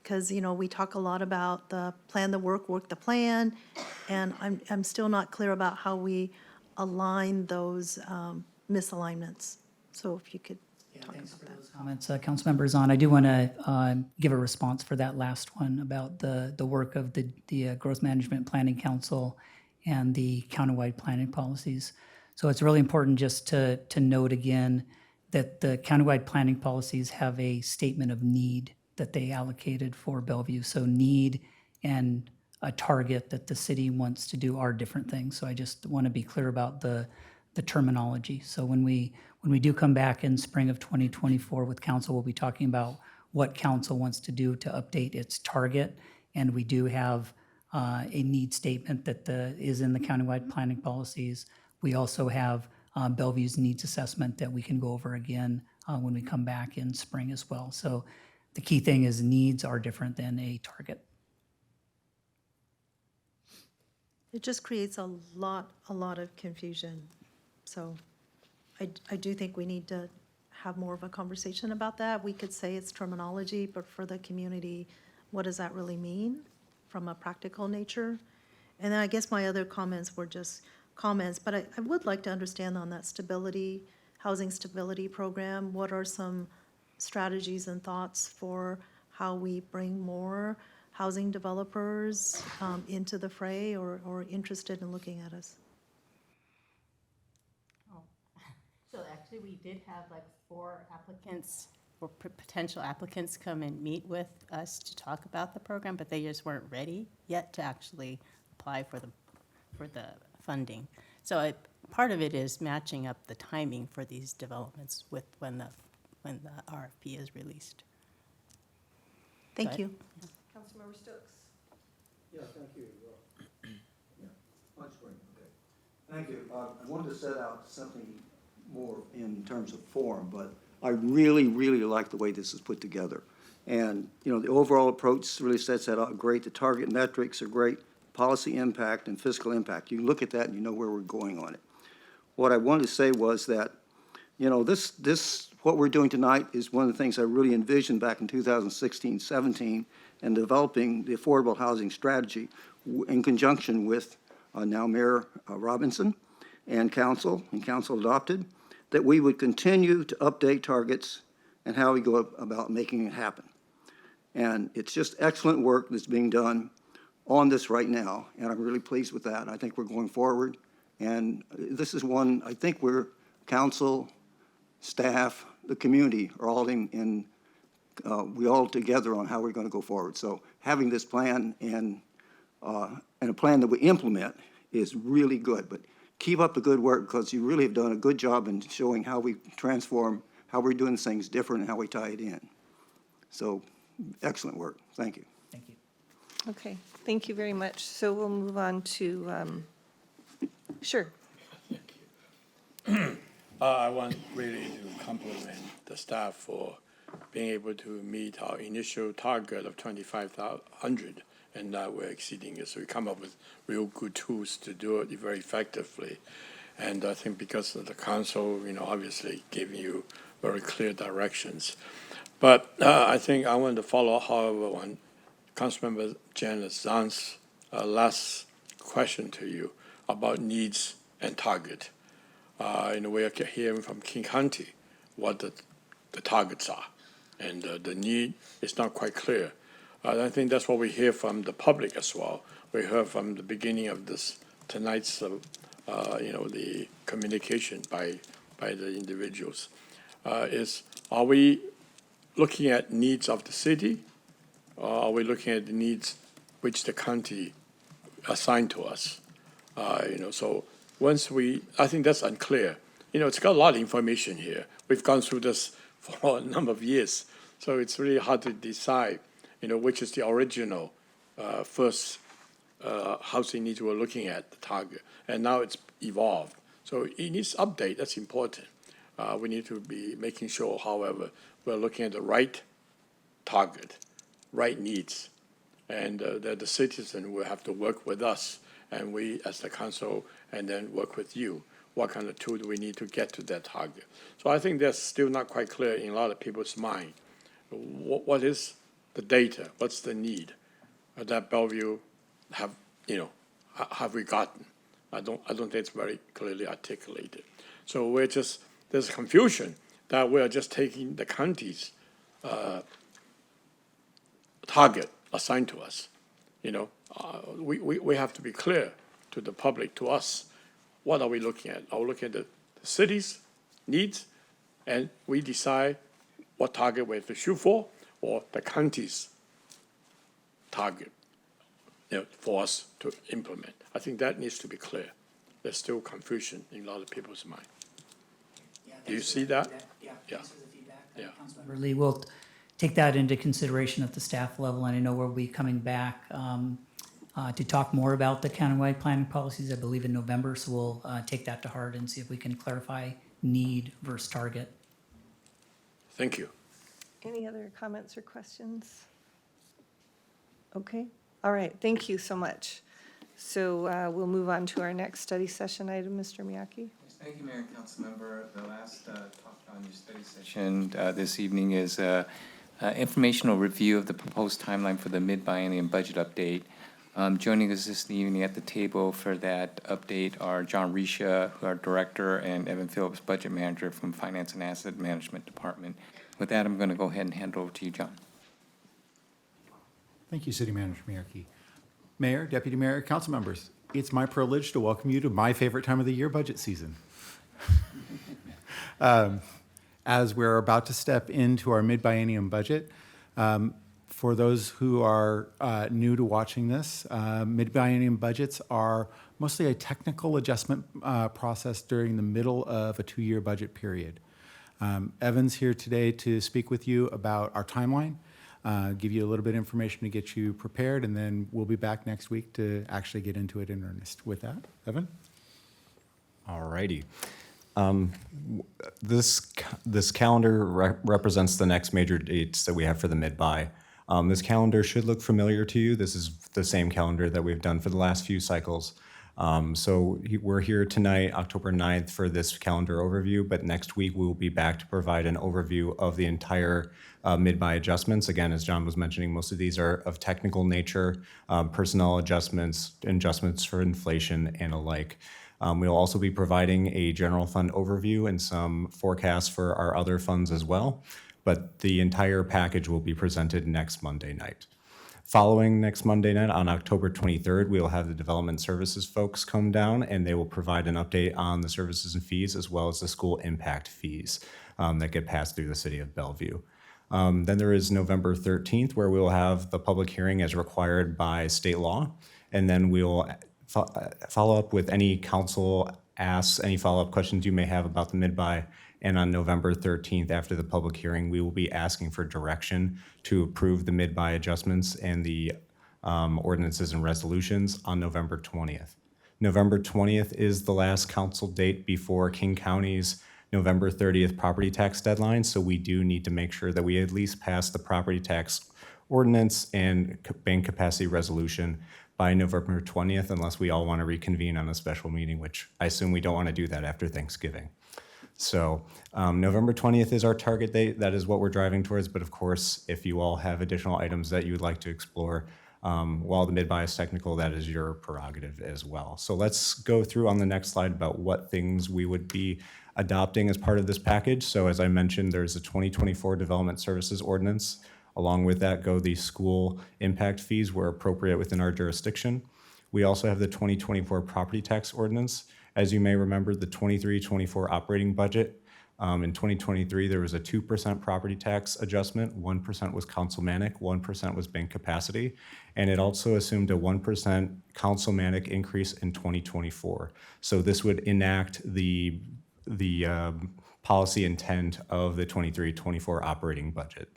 Because, you know, we talk a lot about the plan the work the plan, and I'm still not clear about how we align those misalignments. So if you could talk about that. Comments, Councilmember Zahn. I do want to give a response for that last one about the work of the Growth Management Planning Council and the countywide planning policies. So it's really important just to note again that the countywide planning policies have a statement of need that they allocated for Bellevue. So need and a target that the city wants to do are different things. So I just want to be clear about the terminology. So when we do come back in spring of 2024 with council, we'll be talking about what council wants to do to update its target. And we do have a need statement that is in the countywide planning policies. We also have Bellevue's needs assessment that we can go over again when we come back in spring as well. So the key thing is needs are different than a target. It just creates a lot of confusion. So I do think we need to have more of a conversation about that. We could say it's terminology, but for the community, what does that really mean from a practical nature? And then I guess my other comments were just comments, but I would like to understand on that housing stability program, what are some strategies and thoughts for how we bring more housing developers into the fray or interested in looking at us? So actually, we did have like 4 applicants or potential applicants come and meet with us to talk about the program, but they just weren't ready yet to actually apply for the funding. So part of it is matching up the timing for these developments with when the RFP is released. Thank you. Councilmember Stokes. Yeah, thank you. On screen, okay. Thank you. I wanted to set out something more in terms of form, but I really, really like the way this is put together. And, you know, the overall approach really sets that up great. The target metrics are great, policy impact and fiscal impact. You look at that and you know where we're going on it. What I wanted to say was that, you know, what we're doing tonight is one of the things I really envisioned back in 2016-17 and developing the affordable housing strategy in conjunction with now Mayor Robinson and council adopted, that we would continue to update targets and how we go about making it happen. And it's just excellent work that's being done on this right now, and I'm really pleased with that. I think we're going forward, and this is one, I think we're, council, staff, the community are all we all together on how we're going to go forward. So having this plan and a plan that we implement is really good. But keep up the good work, because you really have done a good job in showing how we transform, how we're doing things different, and how we tie it in. So excellent work. Thank you. Thank you. Okay, thank you very much. So we'll move on to, sure. I want really to compliment the staff for being able to meet our initial target of 2,500, and now we're exceeding it. So we come up with real good tools to do it very effectively. And I think because of the council, you know, obviously giving you very clear directions. But I think I want to follow, however, on Councilmember Janet Zhang's last question to you about needs and target. In a way, I can hear from King County what the targets are, and the need is not quite clear. I think that's what we hear from the public as well. We heard from the beginning of tonight's, the communication by the individuals. Are we looking at needs of the city, or are we looking at the needs which the county assigned to us? So I think that's unclear. You know, it's got a lot of information here. We've gone through this for a number of years, so it's really hard to decide, which is the original first housing needs we're looking at, the target, and now it's evolved. So it needs update, that's important. We need to be making sure, however, we're looking at the right target, right needs, and that the citizen will have to work with us, and we as the council, and then work with you. What kind of tool do we need to get to that target? So I think that's still not quite clear in a lot of people's mind. What is the data? What's the need that Bellevue have we gotten? I don't think it's very clearly articulated. So there's confusion that we're just taking the county's target assigned to us. We have to be clear to the public, to us, what are we looking at? Are we looking at the city's needs, and we decide what target we have to shoot for, or the county's target for us to implement? I think that needs to be clear. There's still confusion in a lot of people's mind. Do you see that? Yeah. Yeah. Thanks for the feedback. Yeah. Councilmember Lee, we'll take that into consideration at the staff level, and I know we'll be coming back to talk more about the countywide planning policies, I believe in November, so we'll take that to heart and see if we can clarify need versus target. Thank you. Any other comments or questions? Okay, all right, thank you so much. So we'll move on to our next study session item, Mr. Miyake. Thank you, Mayor and Councilmember. The last topic on your study session this evening is informational review of the proposed timeline for the mid-biennium budget update. Joining us this evening at the table for that update are John Risha, who are Director, and Evan Phillips, Budget Manager from Finance and Asset Management Department. With that, I'm going to go ahead and hand it over to you, John. Thank you, City Manager Miyake. Mayor, Deputy Mayor, Council members, it's my privilege to welcome you to my favorite time of the year, budget season. As we're about to step into our mid-biennium budget, for those who are new to watching this, mid-biennium budgets are mostly a technical adjustment process during the middle of a two-year budget period. Evan's here today to speak with you about our timeline, give you a little bit of information to get you prepared, and then we'll be back next week to actually get into it in earnest. With that, Evan? All righty. This calendar represents the next major dates that we have for the mid-buy. This calendar should look familiar to you. This is the same calendar that we've done for the last few cycles. We're here tonight, October 9th, for this calendar overview, but next week we will be back to provide an overview of the entire mid-buy adjustments. Again, as John was mentioning, most of these are of technical nature, personnel adjustments, adjustments for inflation, and alike. We'll also be providing a general fund overview and some forecasts for our other funds as well, but the entire package will be presented next Monday night. Following next Monday night, on October 23rd, we will have the development services folks come down, and they will provide an update on the services and fees as well as the school impact fees that get passed through the city of Bellevue. Then there is November 13th, where we will have the public hearing as required by state law, and then we will follow up with any council asks, any follow-up questions you may have about the mid-buy. And on November 13th, after the public hearing, we will be asking for direction to approve the mid-buy adjustments and the ordinances and resolutions on November 20th. November 20th is the last council date before King County's November 30th property tax deadline, so we do need to make sure that we at least pass the property tax ordinance and bank capacity resolution by November 20th, unless we all want to reconvene on a special meeting, which I assume we don't want to do that after Thanksgiving. So November 20th is our target date. That is what we're driving towards. But of course, if you all have additional items that you would like to explore, while the mid-buy is technical, that is your prerogative as well. So let's go through on the next slide about what things we would be adopting as part of this package. So as I mentioned, there's a 2024 Development Services Ordinance. Along with that go the school impact fees where appropriate within our jurisdiction. We also have the 2024 Property Tax Ordinance. As you may remember, the 23-24 operating budget, in 2023, there was a 2% property tax adjustment, 1% was councilmanic, 1% was bank capacity, and it also assumed a 1% councilmanic increase in 2024. So this would enact the policy intent of the 23-24 operating budget.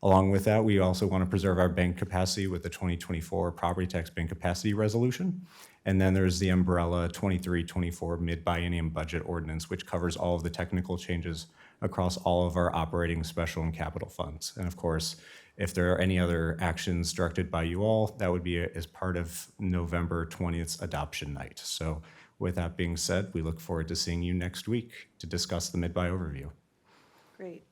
Along with that, we also want to preserve our bank capacity with the 2024 property tax bank capacity resolution. And then there's the umbrella 23-24 mid-biennium budget ordinance, which covers all of the technical changes across all of our operating, special, and capital funds. And of course, if there are any other actions directed by you all, that would be as part of November 20th's adoption night. So with that being said, we look forward to seeing you next week to discuss the mid-buy overview. Great.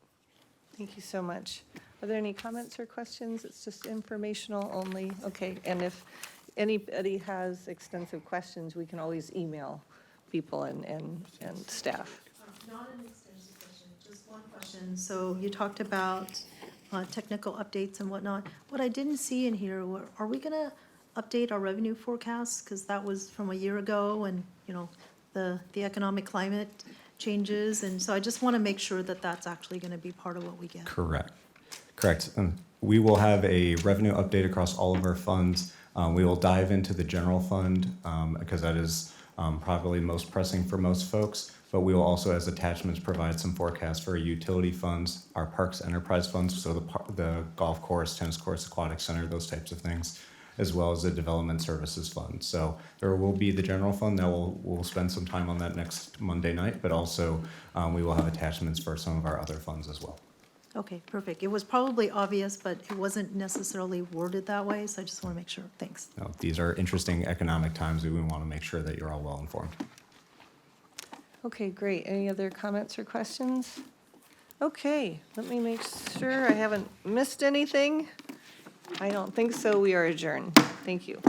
Thank you so much. Are there any comments or questions? It's just informational only. Okay, and if anybody has extensive questions, we can always email people and staff. Not an extensive question, just one question. So you talked about technical updates and whatnot. What I didn't see in here, are we gonna update our revenue forecasts? Because that was from a year ago and, you know, the economic climate changes. And so I just want to make sure that that's actually going to be part of what we get. Correct. We will have a revenue update across all of our funds. We will dive into the general fund because that is probably most pressing for most folks. But we will also, as attachments, provide some forecasts for our utility funds, our parks enterprise funds, so the golf course, tennis courts, aquatic center, those types of things, as well as the development services fund. So there will be the general fund that we'll spend some time on that next Monday night, but also we will have attachments for some of our other funds as well. Okay, perfect. It was probably obvious, but it wasn't necessarily worded that way, so I just want to make sure. Thanks. No, these are interesting economic times. We want to make sure that you're all well informed. Okay, great. Any other comments or questions? Okay, let me make sure I haven't missed anything. I don't think so. We are adjourned. Thank you.